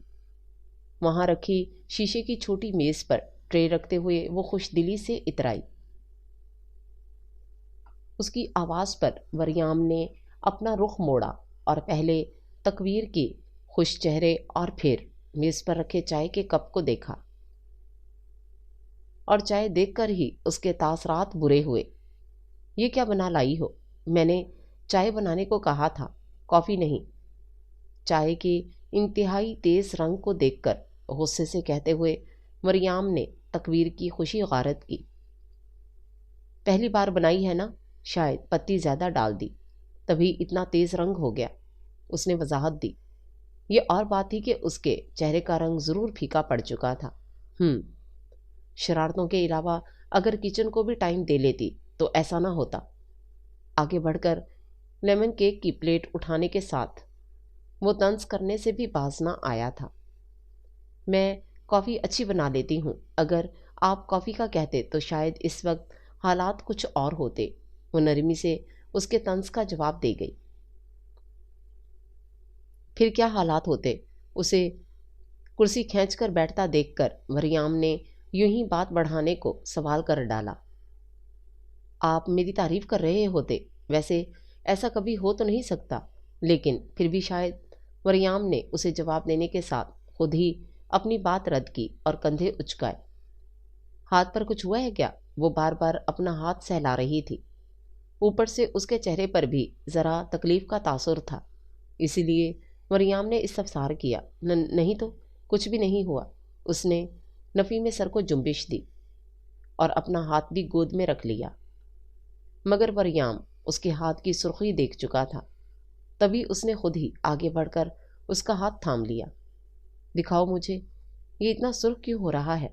وہاں رکھی شیشے کی چھوٹی میز پر ٹرے رکھتے ہوئے وہ خوش دلی سے اترائی۔ اس کی آواز پر مریم نے اپنا رخ موڑا اور پہلے تکویر کے خوش چہرے اور پھر میز پر رکھے چائے کے کپ کو دیکھا، اور چائے دیکھ کر ہی اس کے تاثرات برے ہوئے۔ یہ کیا بنا لائی ہو؟ میں نے چائے بنانے کو کہا تھا، کافی نہیں۔ چائے کے انتہائی تیز رنگ کو دیکھ کر غصے سے کہتے ہوئے مریم نے تکویر کی خوشی غارت کی۔ پہلی بار بنائی ہے نا، شاید پتی زیادہ ڈال دی، تبھی اتنا تیز رنگ ہو گیا، اس نے وضاحت دی۔ یہ اور بات تھی کہ اس کے چہرے کا رنگ ضرور پھیکا پڑ چکا تھا۔ شرارتوں کے علاوہ اگر کچن کو بھی ٹائم دے لیتی تو ایسا نہ ہوتا۔ آگے بڑھ کر لیمن کیک کی پلیٹ اٹھانے کے ساتھ وہ طنز کرنے سے بھی باز نہ آیا تھا۔ میں کافی اچھی بنا لیتی ہوں، اگر آپ کافی کا کہتے تو شاید اس وقت حالات کچھ اور ہوتے، وہ نرمی سے اس کے طنز کا جواب دے گئی۔ پھر کیا حالات ہوتے؟ اسے کرسی کھینچ کر بیٹھتا دیکھ کر مریم نے یوں ہی بات بڑھانے کو سوال کر ڈالا۔ آپ میری تعریف کر رہے ہوتے، ویسے ایسا کبھی ہو تو نہیں سکتا، لیکن پھر بھی شاید۔ مریم نے اسے جواب دینے کے ساتھ خود ہی اپنی بات رد کی اور کندھے اچکائے۔ ہاتھ پر کچھ ہوا ہے کیا؟ وہ بار بار اپنا ہاتھ سہلا رہی تھی۔ اوپر سے اس کے چہرے پر بھی ذرا تکلیف کا تاثر تھا، اسی لیے مریم نے استفسار کیا۔ نہیں تو کچھ بھی نہیں ہوا۔ اس نے نفی میں سر کو جنبش دی اور اپنا ہاتھ بھی گود میں رکھ لیا، مگر مریم اس کے ہاتھ کی سرخی دیکھ چکا تھا۔ تبھی اس نے خود ہی آگے بڑھ کر اس کا ہاتھ تھام لیا۔ دکھاؤ مجھے، یہ اتنا سرخ کیوں ہو رہا ہے؟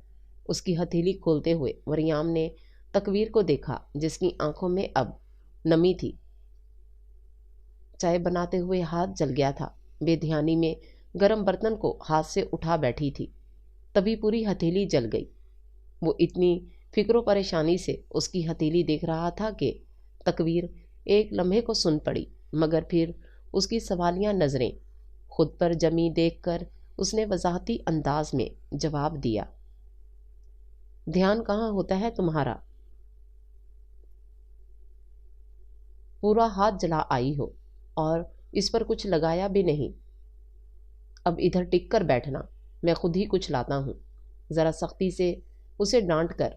اس کی ہتھیلی کھولتے ہوئے مریم نے تکویر کو دیکھا، جس کی آنکھوں میں اب نمی تھی۔ چائے بناتے ہوئے ہاتھ جل گیا تھا، بے دھیانی میں گرم برتن کو ہاتھ سے اٹھا بیٹھی تھی، تبھی پوری ہتھیلی جل گئی۔ وہ اتنی فکر و پریشانی سے اس کی ہتھیلی دیکھ رہا تھا کہ تکویر ایک لمحے کو سن پڑی، مگر پھر اس کی سوالیہ نظریں خود پر جمی دیکھ کر اس نے وضاحتی انداز میں جواب دیا۔ دھیان کہاں ہوتا ہے تمہارا؟ پورا ہاتھ جلا آئی ہو اور اس پر کچھ لگایا بھی نہیں۔ اب ادھر ٹک کر بیٹھنا، میں خود ہی کچھ لاتا ہوں۔ ذرا سختی سے اسے ڈانٹ کر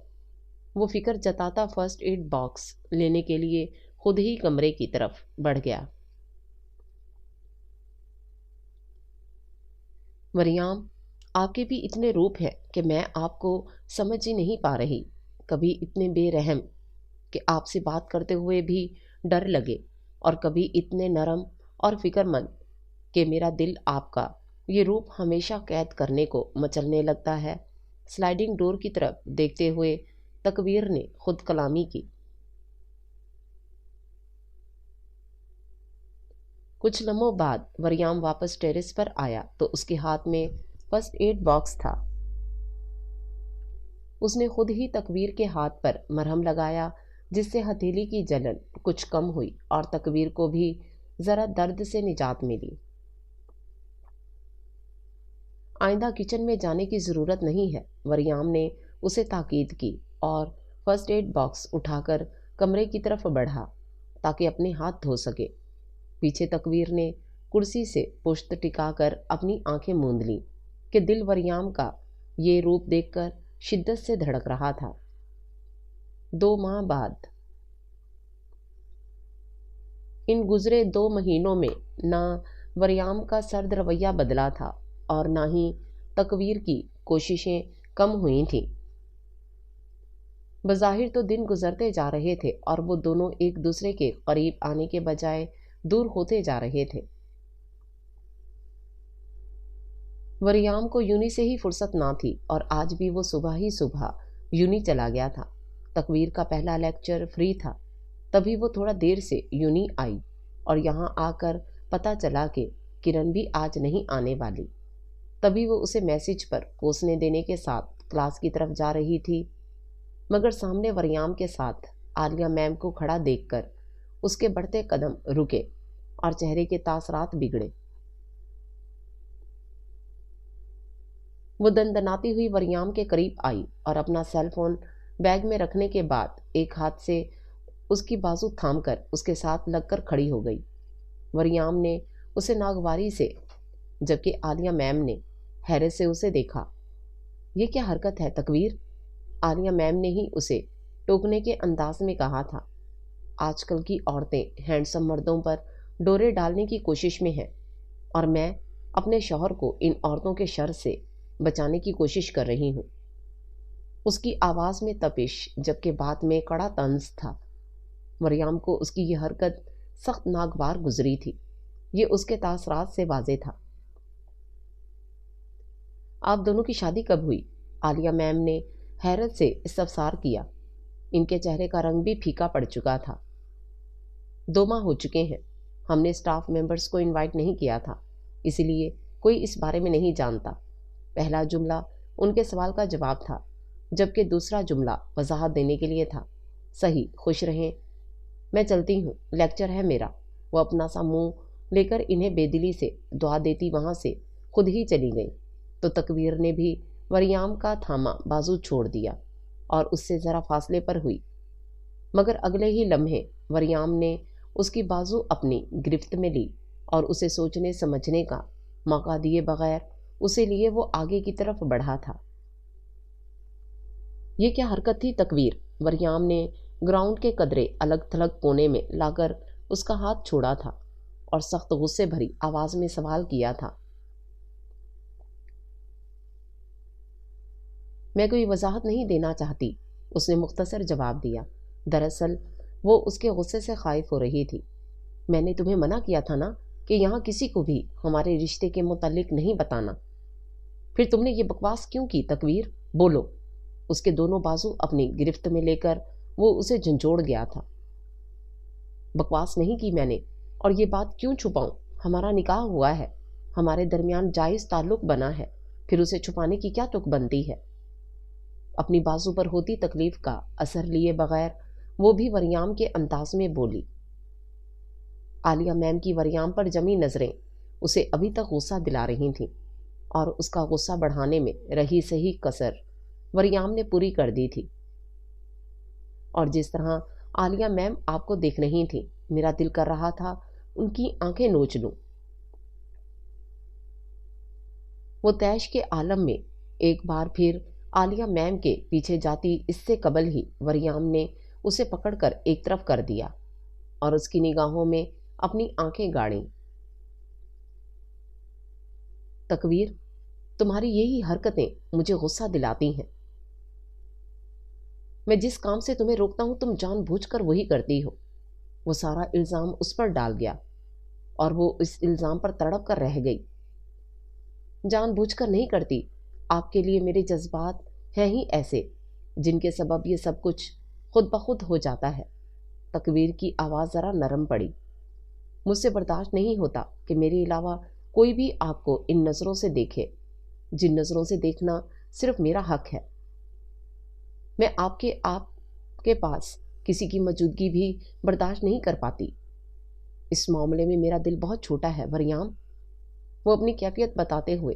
وہ فکر جتاتا فرسٹ ایڈ باکس لینے کے لیے خود ہی کمرے کی طرف بڑھ گیا۔ مریم، آپ کے بھی اتنے روپ ہیں کہ میں آپ کو سمجھ ہی نہیں پا رہی۔ کبھی اتنے بے رحم کہ آپ سے بات کرتے ہوئے بھی ڈر لگے، اور کبھی اتنے نرم اور فکر مند کہ میرا دل آپ کا یہ روپ ہمیشہ قید کرنے کو مچلنے لگتا ہے۔ سلائڈنگ ڈور کی طرف دیکھتے ہوئے تکویر نے خود کلامی کی۔ کچھ لمحوں بعد مریم واپس ٹیرس پر آیا تو اس کے ہاتھ میں فرسٹ ایڈ باکس تھا۔ اس نے خود ہی تکویر کے ہاتھ پر مرہم لگایا، جس سے ہتھیلی کی جلن کچھ کم ہوئی اور تکویر کو بھی ذرا درد سے نجات ملی۔ آئندہ کچن میں جانے کی ضرورت نہیں ہے، وریام نے اسے تاکید کی اور فرسٹ ایڈ باکس اٹھا کر کمرے کی طرف بڑھا تاکہ اپنے ہاتھ دھو سکے۔ پیچھے تکویر نے کرسی سے پشت ٹکا کر اپنی آنکھیں موند لیں کہ دل وریام کا یہ روپ دیکھ کر شدت سے دھڑک رہا تھا۔ 2 ماہ بعد۔ ان گزرے 2 مہینوں میں نہ وریام کا سرد رویہ بدلا تھا اور نہ ہی تکویر کی کوششیں کم ہوئی تھیں۔ بظاہر تو دن گزرتے جا رہے تھے اور وہ دونوں ایک دوسرے کے قریب آنے کے بجائے دور ہوتے جا رہے تھے۔ وریام کو یونی سے ہی فرصت نہ تھی اور آج بھی وہ صبح ہی صبح یونی چلا گیا تھا۔ تکویر کا پہلا لیکچر فری تھا، تبھی وہ تھوڑا دیر سے یونی آئی اور یہاں آ کر پتہ چلا کہ کرن بھی آج نہیں آنے والی۔ تبھی وہ اسے میسج پر کوسنے دینے کے ساتھ کلاس کی طرف جا رہی تھی، مگر سامنے وریام کے ساتھ عالیہ میم کو کھڑا دیکھ کر اس کے بڑھتے قدم رکے اور چہرے کے تاثرات بگڑے۔ وہ دندناتی ہوئی وریام کے قریب آئی اور اپنا سیل فون بیگ میں رکھنے کے بعد ایک ہاتھ سے اس کی بازو تھام کر اس کے ساتھ لگ کر کھڑی ہو گئی۔ وریام نے اسے ناگواری سے، جبکہ عالیہ میم نے حیرت سے اسے دیکھا۔ یہ کیا حرکت ہے تکویر؟ عالیہ میم نے ہی اسے ٹوکنے کے انداز میں کہا تھا۔ آج کل کی عورتیں ہینڈسم مردوں پر ڈورے ڈالنے کی کوشش میں ہیں اور میں اپنے شوہر کو ان عورتوں کے شر سے بچانے کی کوشش کر رہی ہوں۔ اس کی آواز میں تپش جبکہ بات میں کڑا طنز تھا۔ وریام کو اس کی یہ حرکت سخت ناگوار گزری تھی۔ یہ اس کے تاثرات سے واضح تھا۔ آپ دونوں کی شادی کب ہوئی؟ عالیہ میم نے حیرت سے استفسار کیا۔ ان کے چہرے کا رنگ بھی پھیکا پڑ چکا تھا۔ 2 ماہ ہو چکے ہیں۔ ہم نے اسٹاف ممبرز کو انوائٹ نہیں کیا تھا، اس لیے کوئی اس بارے میں نہیں جانتا۔ پہلا جملہ ان کے سوال کا جواب تھا، جبکہ دوسرا جملہ وضاحت دینے کے لیے تھا۔ صحیح، خوش رہیں، میں چلتی ہوں، لیکچر ہے میرا۔ وہ اپنا سا منہ لے کر انہیں بے دلی سے دعا دیتی وہاں سے خود ہی چلی گئی تو تکویر نے بھی وریام کا تھاما بازو چھوڑ دیا اور اس سے ذرا فاصلے پر ہوئی، مگر اگلے ہی لمحے وریام نے اس کی بازو اپنی گرفت میں لی اور اسے سوچنے سمجھنے کا موقع دیے بغیر اسے لیے وہ آگے کی طرف بڑھا تھا۔ یہ کیا حرکت تھی تکویر؟ وریام نے گراؤنڈ کے قدرے الگ تھلگ کونے میں لا کر اس کا ہاتھ چھوڑا تھا اور سخت غصے بھری آواز میں سوال کیا تھا۔ میں کوئی وضاحت نہیں دینا چاہتی، اس نے مختصر جواب دیا۔ دراصل وہ اس کے غصے سے خائف ہو رہی تھی۔ میں نے تمہیں منع کیا تھا نا کہ یہاں کسی کو بھی ہمارے رشتے کے متعلق نہیں بتانا۔ پھر تم نے یہ بکواس کیوں کی تکویر؟ بولو۔ اس کے دونوں بازو اپنی گرفت میں لے کر وہ اسے جھنجھوڑ گیا تھا۔ بکواس نہیں کی میں نے، اور یہ بات کیوں چھپاؤں؟ ہمارا نکاح ہوا ہے، ہمارے درمیان جائز تعلق بنا ہے، پھر اسے چھپانے کی کیا تک بنتی ہے؟ اپنی بازو پر ہوتی تکلیف کا اثر لیے بغیر وہ بھی وریام کے انداز میں بولی۔ عالیہ میم کی وریام پر جمی نظریں اسے ابھی تک غصہ دلا رہی تھیں اور اس کا غصہ بڑھانے میں رہی صحیح کسر وریام نے پوری کر دی تھی۔ اور جس طرح عالیہ میم آپ کو دیکھ رہی تھیں، میرا دل کر رہا تھا ان کی آنکھیں نوچ لوں۔ وہ تیش کے عالم میں ایک بار پھر عالیہ میم کے پیچھے جاتی اس سے قبل ہی وریام نے اسے پکڑ کر ایک طرف کر دیا اور اس کی نگاہوں میں اپنی آنکھیں گاڑیں۔ تکویر، تمہاری یہی حرکتیں مجھے غصہ دلاتی ہیں۔ میں جس کام سے تمہیں روکتا ہوں تم جان بوجھ کر وہی کرتی ہو۔ وہ سارا الزام اس پر ڈال گیا اور وہ اس الزام پر تڑپ کر رہ گئی۔ جان بوجھ کر نہیں کرتی، آپ کے لیے میرے جذبات ہیں ہی ایسے جن کے سبب یہ سب کچھ خود بخود ہو جاتا ہے۔ تکویر کی آواز ذرا نرم پڑی۔ مجھ سے برداشت نہیں ہوتا کہ میرے علاوہ کوئی بھی آپ کو ان نظروں سے دیکھے، جن نظروں سے دیکھنا صرف میرا حق ہے۔ میں آپ کے پاس کسی کی موجودگی بھی برداشت نہیں کر پاتی۔ اس معاملے میں میرا دل بہت چھوٹا ہے وریام۔ وہ اپنی کیفیت بتاتے ہوئے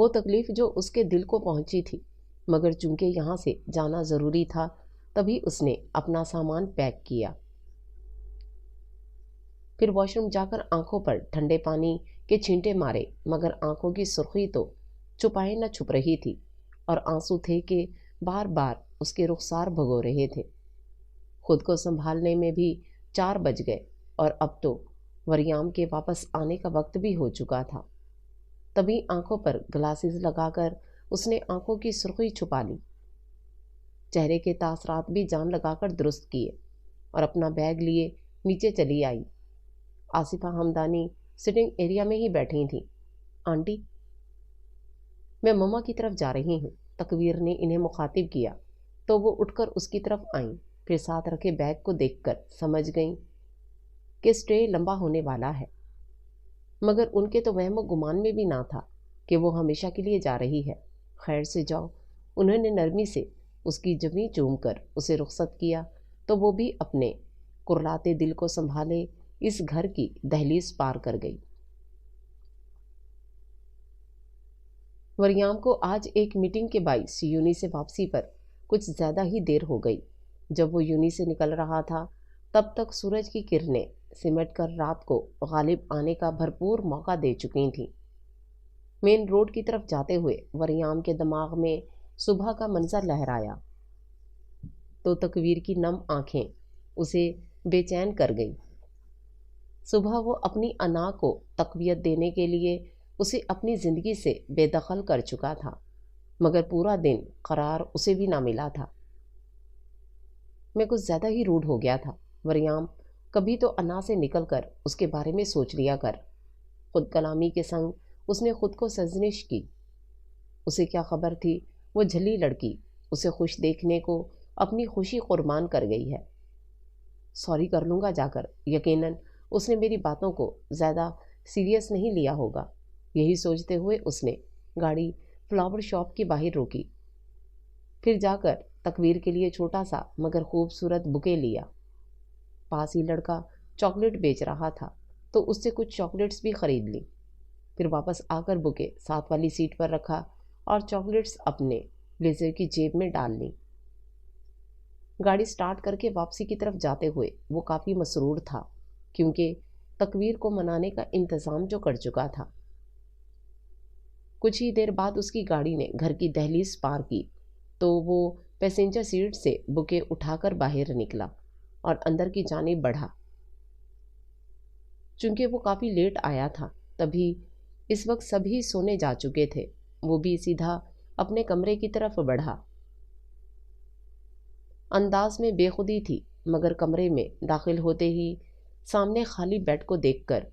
وہ تکلیف جو اس کے دل کو پہنچی تھی، مگر چونکہ یہاں سے جانا ضروری تھا تبھی اس نے اپنا سامان پیک کیا۔ پھر واش روم جا کر آنکھوں پر ٹھنڈے پانی کے چھینٹے مارے، مگر آنکھوں کی سرخی تو چھپائے نہ چھپ رہی تھی اور آنسو تھے کہ بار بار اس کے رخسار بھگو رہے تھے۔ خود کو سنبھالنے میں بھی 4 بج گئے اور اب تو وریام کے واپس آنے کا وقت بھی ہو چکا تھا۔ تبھی آنکھوں پر گلاسز لگا کر اس نے آنکھوں کی سرخی چھپا لی، چہرے کے تاثرات بھی جان لگا کر درست کیے اور اپنا بیگ لیے نیچے چلی آئی۔ آصفہ ہمدانی سٹنگ ایریا میں ہی بیٹھی تھیں۔ آنٹی، میں مما کی طرف جا رہی ہوں۔ تکویر نے انہیں مخاطب کیا تو وہ اٹھ کر اس کی طرف آئیں، پھر ساتھ رکھے بیگ کو دیکھ کر سمجھ گئیں کہ اسٹے لمبا ہونے والا ہے، مگر ان کے تو وہم و گمان میں بھی نہ تھا کہ وہ ہمیشہ کے لیے جا رہی ہے۔ خیر سے جاؤ، انہوں نے نرمی سے اس کی جبیں چوم کر اسے رخصت کیا تو وہ بھی اپنے کرلاتے دل کو سنبھالے اس گھر کی دہلیز پار کر گئی۔ وریام کو آج ایک میٹنگ کے باعث یونی سے واپسی پر کچھ زیادہ ہی دیر ہو گئی۔ جب وہ یونی سے نکل رہا تھا تب تک سورج کی کرنیں سمٹ کر رات کو غالب آنے کا بھرپور موقع دے چکی تھیں۔ مین روڈ کی طرف جاتے ہوئے وریام کے دماغ میں صبح کا منظر لہرایا تو تکویر کی نم آنکھیں اسے بے چین کر گئی۔ صبح وہ اپنی انا کو تقویت دینے کے لیے اسے اپنی زندگی سے بے دخل کر چکا تھا، مگر پورا دن قرار اسے بھی نہ ملا تھا۔ میں کچھ زیادہ ہی روڈ ہو گیا تھا وریام، کبھی تو انا سے نکل کر اس کے بارے میں سوچ لیا کر۔ خود کلامی کے سنگ اس نے خود کو سرزنش کی۔ اسے کیا خبر تھی وہ جھلی لڑکی اسے خوش دیکھنے کو اپنی خوشی قربان کر گئی ہے۔ سوری کر لوں گا جا کر، یقیناً اس نے میری باتوں کو زیادہ سیریس نہیں لیا ہوگا۔ یہی سوچتے ہوئے اس نے گاڑی فلاور شاپ کی باہر روکی، پھر جا کر تکویر کے لیے چھوٹا سا مگر خوبصورت بکے لیا۔ پاس ہی لڑکا چاکلیٹ بیچ رہا تھا تو اس سے کچھ چاکلیٹس بھی خرید لی، پھر واپس آ کر بکے ساتھ والی سیٹ پر رکھا اور چاکلیٹس اپنے بلیزر کی جیب میں ڈال لی۔ گاڑی سٹارٹ کر کے واپسی کی طرف جاتے ہوئے وہ کافی مسرور تھا، کیونکہ تکویر کو منانے کا انتظام جو کر چکا تھا۔ کچھ ہی دیر بعد اس کی گاڑی نے گھر کی دہلیز پار کی تو وہ پیسنجر سیٹ سے بکے اٹھا کر باہر نکلا اور اندر کی جانب بڑھا۔ چونکہ وہ کافی لیٹ آیا تھا تبھی اس وقت سبھی سونے جا چکے تھے، وہ بھی سیدھا اپنے کمرے کی طرف بڑھا۔ انداز میں بے خودی تھی، مگر کمرے میں داخل ہوتے ہی سامنے خالی بیڈ کو دیکھ کر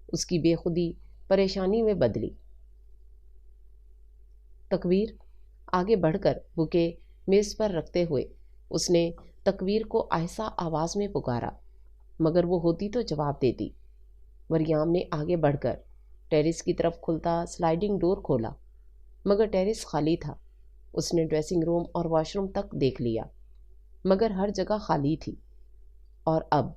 اس کی بے خودی پریشانی میں بدلی۔ تکویر، آگے بڑھ کر بکے میز پر رکھتے ہوئے اس نے تکویر کو آہستہ آواز میں پکارا، مگر وہ ہوتی تو جواب دیتی۔ وریام نے آگے بڑھ کر ٹیرس کی طرف کھلتا سلائیڈنگ ڈور کھولا، مگر ٹیرس خالی تھا۔ اس نے ڈریسنگ روم اور واش روم تک دیکھ لیا، مگر ہر جگہ خالی تھی، اور اب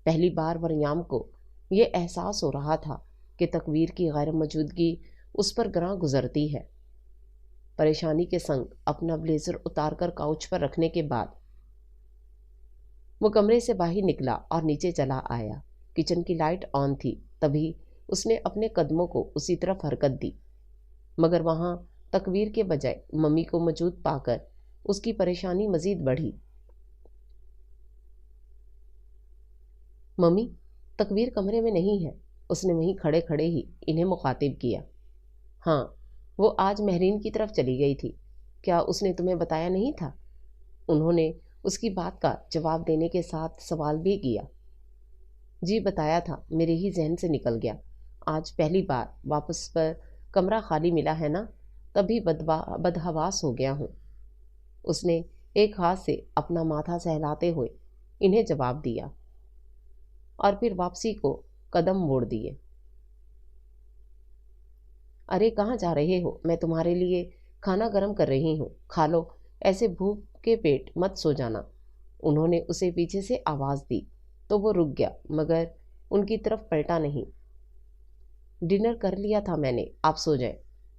پہلی بار وریام کو یہ احساس ہو رہا تھا کہ تکویر کی غیر موجودگی اس پر گراں گزرتی ہے۔ پریشانی کے سنگ اپنا بلیزر اتار کر کاؤچ پر رکھنے کے بعد وہ کمرے سے باہر نکلا اور نیچے چلا آیا۔ کچن کی لائٹ آن تھی، تبھی اس نے اپنے قدموں کو اسی طرف حرکت دی، مگر وہاں تکویر کے بجائے ممی کو موجود پا کر اس کی پریشانی مزید بڑھی۔ ممی، تکویر کمرے میں نہیں ہے، اس نے وہیں کھڑے کھڑے ہی انہیں مخاطب کیا۔ ہاں، وہ آج مہرین کی طرف چلی گئی تھی، کیا اس نے تمہیں بتایا نہیں تھا؟ انہوں نے اس کی بات کا جواب دینے کے ساتھ سوال بھی کیا۔ جی بتایا تھا، میرے ہی ذہن سے نکل گیا۔ آج پہلی بار واپس پر کمرہ خالی ملا ہے نا، تبھی بدحواس ہو گیا ہوں۔ اس نے ایک ہاتھ سے اپنا ماتھا سہلاتے ہوئے انہیں جواب دیا اور پھر واپسی کو قدم موڑ دیے۔ ارے کہاں جا رہے ہو؟ میں تمہارے لیے کھانا گرم کر رہی ہوں، کھا لو، ایسے بھوک کے پیٹ مت سو جانا۔ انہوں نے اسے پیچھے سے آواز دی تو وہ رک گیا، مگر ان کی طرف پلٹا نہیں۔ ڈنر کر لیا تھا میں نے، آپ سو جائیں۔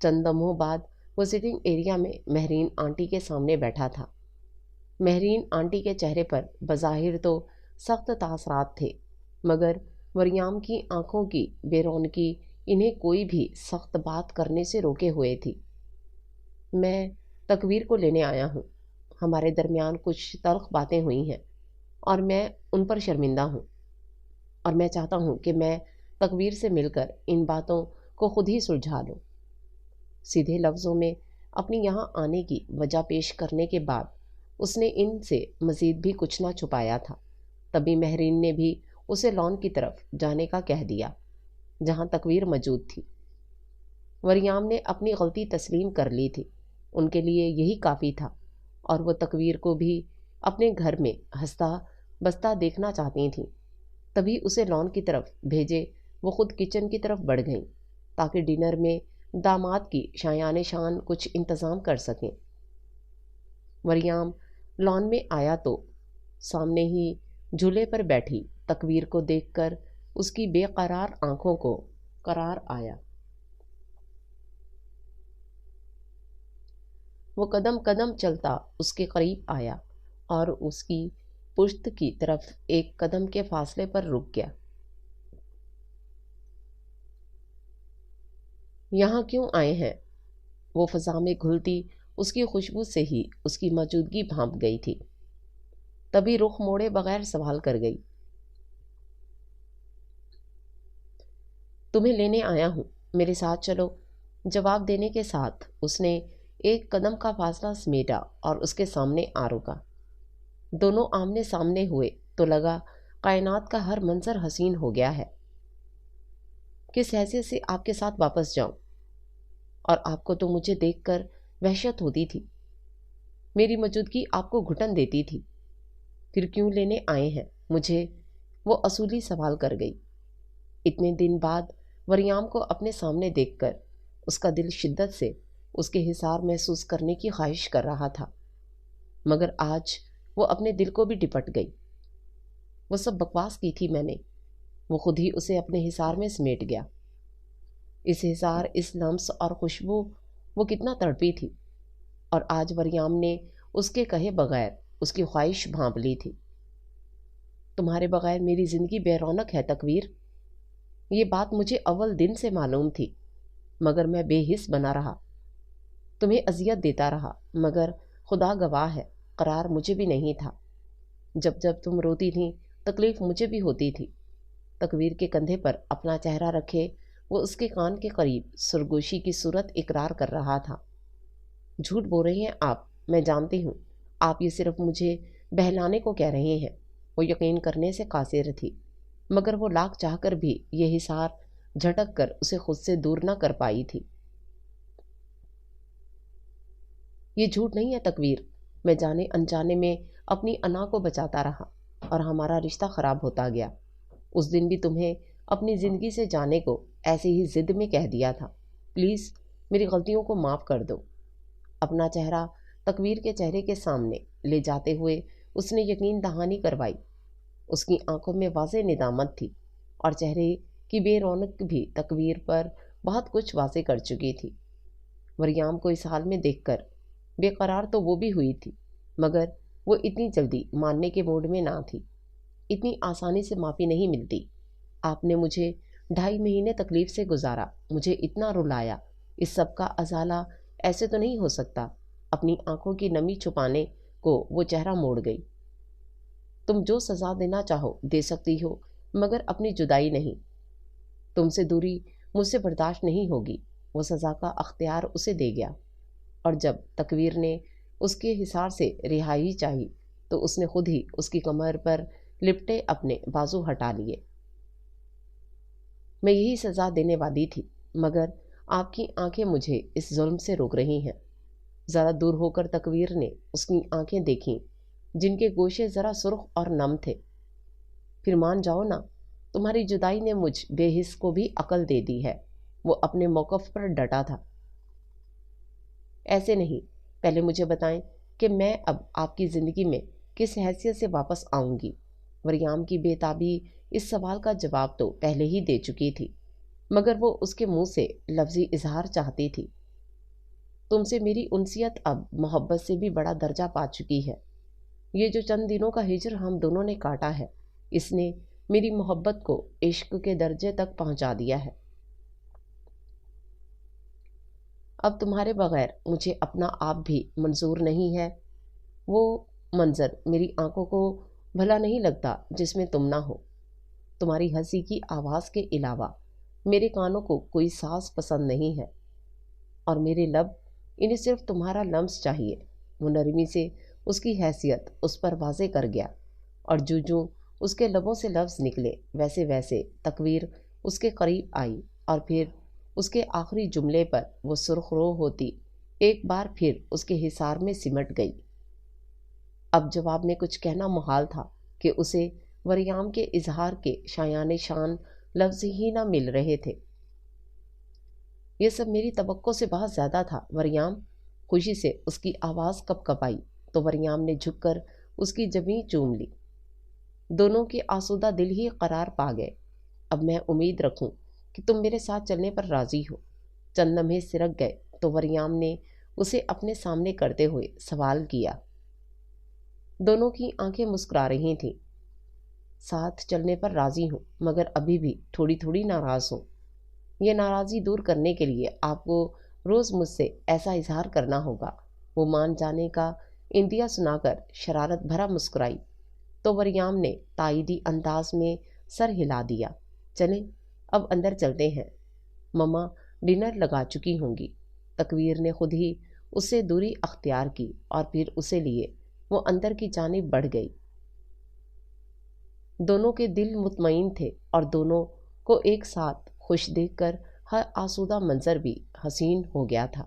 چند لمحوں بعد وہ سٹنگ ایریا میں مہرین آنٹی کے سامنے بیٹھا تھا۔ مہرین آنٹی کے چہرے پر بظاہر تو سخت تاثرات تھے، مگر مریام کی آنکھوں کی بے رونقی انہیں کوئی بھی سخت بات کرنے سے روکے ہوئے تھی۔ میں تکویر کو لینے آیا ہوں۔ ہمارے درمیان کچھ تلخ باتیں ہوئی ہیں اور میں ان پر شرمندہ ہوں، اور میں چاہتا ہوں کہ میں تکویر سے مل کر ان باتوں کو خود ہی سلجھا لوں۔ سیدھے لفظوں میں اپنی یہاں آنے کی وجہ پیش کرنے کے بعد اس نے ان سے مزید بھی کچھ نہ چھپایا تھا۔ تبھی مہرین نے بھی اسے لان کی طرف جانے کا کہہ دیا جہاں تکویر موجود تھی۔ مریام نے اپنی غلطی تسلیم کر لی تھی، ان کے لیے یہی کافی تھا، اور وہ تکویر کو بھی اپنے گھر میں ہنستا بستا دیکھنا چاہتی تھیں۔ تبھی اسے لان کی طرف بھیجے وہ خود کچن کی طرف بڑھ گئیں تاکہ ڈنر میں داماد کی شایان شان کچھ انتظام کر سکیں۔ مریام لان میں آیا تو سامنے ہی جھولے پر بیٹھی تکویر کو دیکھ کر اس کی بے قرار آنکھوں کو قرار آیا۔ وہ قدم قدم چلتا اس کے قریب آیا اور اس کی پشت کی طرف ایک قدم کے فاصلے پر رک گیا۔ یہاں کیوں آئے ہیں؟ وہ فضا میں گھلتی اس کی خوشبو سے ہی اس کی موجودگی بھانپ گئی تھی۔ تبھی رخ موڑے بغیر سوال کر گئی، تمہیں لینے آیا ہوں، میرے ساتھ چلو۔ جواب دینے کے ساتھ اس نے ایک قدم کا فاصلہ سمیٹا اور اس کے سامنے آ رکا۔ دونوں آمنے سامنے ہوئے تو لگا کائنات کا ہر منظر حسین ہو گیا ہے۔ کس حیثیت سے آپ کے ساتھ واپس جاؤں؟ اور آپ کو تو مجھے دیکھ کر وحشت ہوتی تھی، میری موجودگی آپ کو گھٹن دیتی تھی، پھر کیوں لینے آئے ہیں مجھے؟ وہ اصولی سوال کر گئی۔ اتنے دن بعد مریام کو اپنے سامنے دیکھ کر اس کا دل شدت سے اس کے حصار محسوس کرنے کی خواہش کر رہا تھا، مگر آج وہ اپنے دل کو بھی ڈپٹ گئی۔ وہ سب بکواس کی تھی میں نے، وہ خود ہی اسے اپنے حصار میں سمیٹ گیا۔ اس حصار، اس لمس اور خوشبو وہ کتنا تڑپی تھی، اور آج مریام نے اس کے کہے بغیر اس کی خواہش بھانپ لی تھی۔ تمہارے بغیر میری زندگی بے رونق ہے تکویر، یہ بات مجھے اول دن سے معلوم تھی، مگر میں بے حس بنا رہا، تمہیں اذیت دیتا رہا، مگر خدا گواہ ہے قرار مجھے بھی نہیں تھا۔ جب جب تم روتی تھیں تکلیف مجھے بھی ہوتی تھی۔ تکویر کے کندھے پر اپنا چہرہ رکھے وہ اس کے کان کے قریب سرگوشی کی صورت اقرار کر رہا تھا۔ جھوٹ بول رہے ہیں آپ، میں جانتی ہوں، آپ یہ صرف مجھے بہلانے کو کہہ رہے ہیں۔ وہ یقین کرنے سے قاصر تھی، مگر وہ لاکھ چاہ کر بھی یہ حصار جھٹک کر اسے خود سے دور نہ کر پائی تھی۔ یہ جھوٹ نہیں ہے تکویر، میں جانے انجانے میں اپنی انا کو بچاتا رہا اور ہمارا رشتہ خراب ہوتا گیا۔ اس دن بھی تمہیں اپنی زندگی سے جانے کو ایسے ہی ضد میں کہہ دیا تھا۔ پلیز میری غلطیوں کو معاف کر دو۔ اپنا چہرہ تکویر کے چہرے کے سامنے لے جاتے ہوئے اس نے یقین دہانی کروائی۔ اس کی آنکھوں میں واضح ندامت تھی اور چہرے کی بے رونق بھی تکویر پر بہت کچھ واضح کر چکی تھی۔ مریام کو اس حال میں دیکھ کر بے قرار تو وہ بھی ہوئی تھی، مگر وہ اتنی جلدی ماننے کے موڈ میں نہ تھی۔ اتنی آسانی سے معافی نہیں ملتی۔ آپ نے مجھے 2.5 مہینے تکلیف سے گزارا، مجھے اتنا رلایا، اس سب کا ازالہ ایسے تو نہیں ہو سکتا۔ اپنی آنکھوں کی نمی چھپانے کو وہ چہرہ موڑ گئی۔ تم جو سزا دینا چاہو دے سکتی ہو، مگر اپنی جدائی نہیں۔ تم سے دوری مجھ سے برداشت نہیں ہوگی۔ وہ سزا کا اختیار اسے دے گیا، اور جب تکویر نے اس کے حصار سے رہائی چاہی تو اس نے خود ہی اس کی کمر پر لپٹے اپنے بازو ہٹا لیے۔ میں یہی سزا دینے والی تھی، مگر آپ کی آنکھیں مجھے اس ظلم سے روک رہی ہیں۔ ذرا دور ہو کر تکویر نے اس کی آنکھیں دیکھیں جن کے گوشے ذرا سرخ اور نم تھے۔ پھر مان جاؤ نا، تمہاری جدائی نے مجھ بے حس کو بھی عقل دے دی ہے۔ وہ اپنے موقف پر ڈٹا تھا۔ ایسے نہیں، پہلے مجھے بتائیں کہ میں اب آپ کی زندگی میں کس حیثیت سے واپس آؤں گی؟ مریام کی بے تابی اس سوال کا جواب تو پہلے ہی دے چکی تھی، مگر وہ اس کے منہ سے لفظی اظہار چاہتی تھی۔ تم سے میری انسیت اب محبت سے بھی بڑا درجہ پا چکی ہے۔ یہ جو چند دنوں کا ہجر ہم دونوں نے کاٹا ہے، اس نے میری محبت کو عشق کے درجے تک پہنچا دیا ہے۔ اب تمہارے بغیر مجھے اپنا آپ بھی منظور نہیں ہے۔ وہ منظر میری آنکھوں کو بھلا نہیں لگتا جس میں تم نہ ہو۔ تمہاری ہنسی کی آواز کے علاوہ میرے کانوں کو کوئی ساز پسند نہیں ہے، اور میرے لب انہیں صرف تمہارا لمس چاہیے۔ وہ نرمی سے اس کی حیثیت اس پر واضح کر گیا، اور جو اس کے لبوں سے لفظ نکلے ویسے ویسے تکویر اس کے قریب آئی، اور پھر اس کے آخری جملے پر وہ سرخ رو ہوتی ایک بار پھر اس کے حصار میں سمٹ گئی۔ اب جواب میں کچھ کہنا محال تھا کہ اسے وریام کے اظہار کے شایان شان لفظ ہی نہ مل رہے تھے۔ یہ سب میری توقع سے بہت زیادہ تھا وریام۔ خوشی سے اس کی آواز کپ کپائی تو وریام نے جھک کر اس کی جبیں چوم لی۔ دونوں کے آسودہ دل ہی قرار پا گئے۔ اب میں امید رکھوں کہ تم میرے ساتھ چلنے پر راضی ہو۔ چند لمحے سرک گئے تو وریام نے اسے اپنے سامنے کرتے ہوئے سوال کیا۔ دونوں کی آنکھیں مسکرا رہی تھیں۔ ساتھ چلنے پر راضی ہوں، مگر ابھی بھی تھوڑی تھوڑی ناراض ہوں۔ یہ ناراضی دور کرنے کے لیے آپ کو روز مجھ سے ایسا اظہار کرنا ہوگا۔ وہ مان جانے کا اندیا سنا کر شرارت بھرا مسکرائی تو وریام نے تائیدی انداز میں سر ہلا دیا۔ چلیں اب اندر چلتے ہیں، مما ڈنر لگا چکی ہوں گی۔ تکویر نے خود ہی اس سے دوری اختیار کی اور پھر اسے لیے وہ اندر کی جانب بڑھ گئی۔ دونوں کے دل مطمئن تھے اور دونوں کو ایک ساتھ خوش دیکھ کر ہر آسودہ منظر بھی حسین ہو گیا تھا۔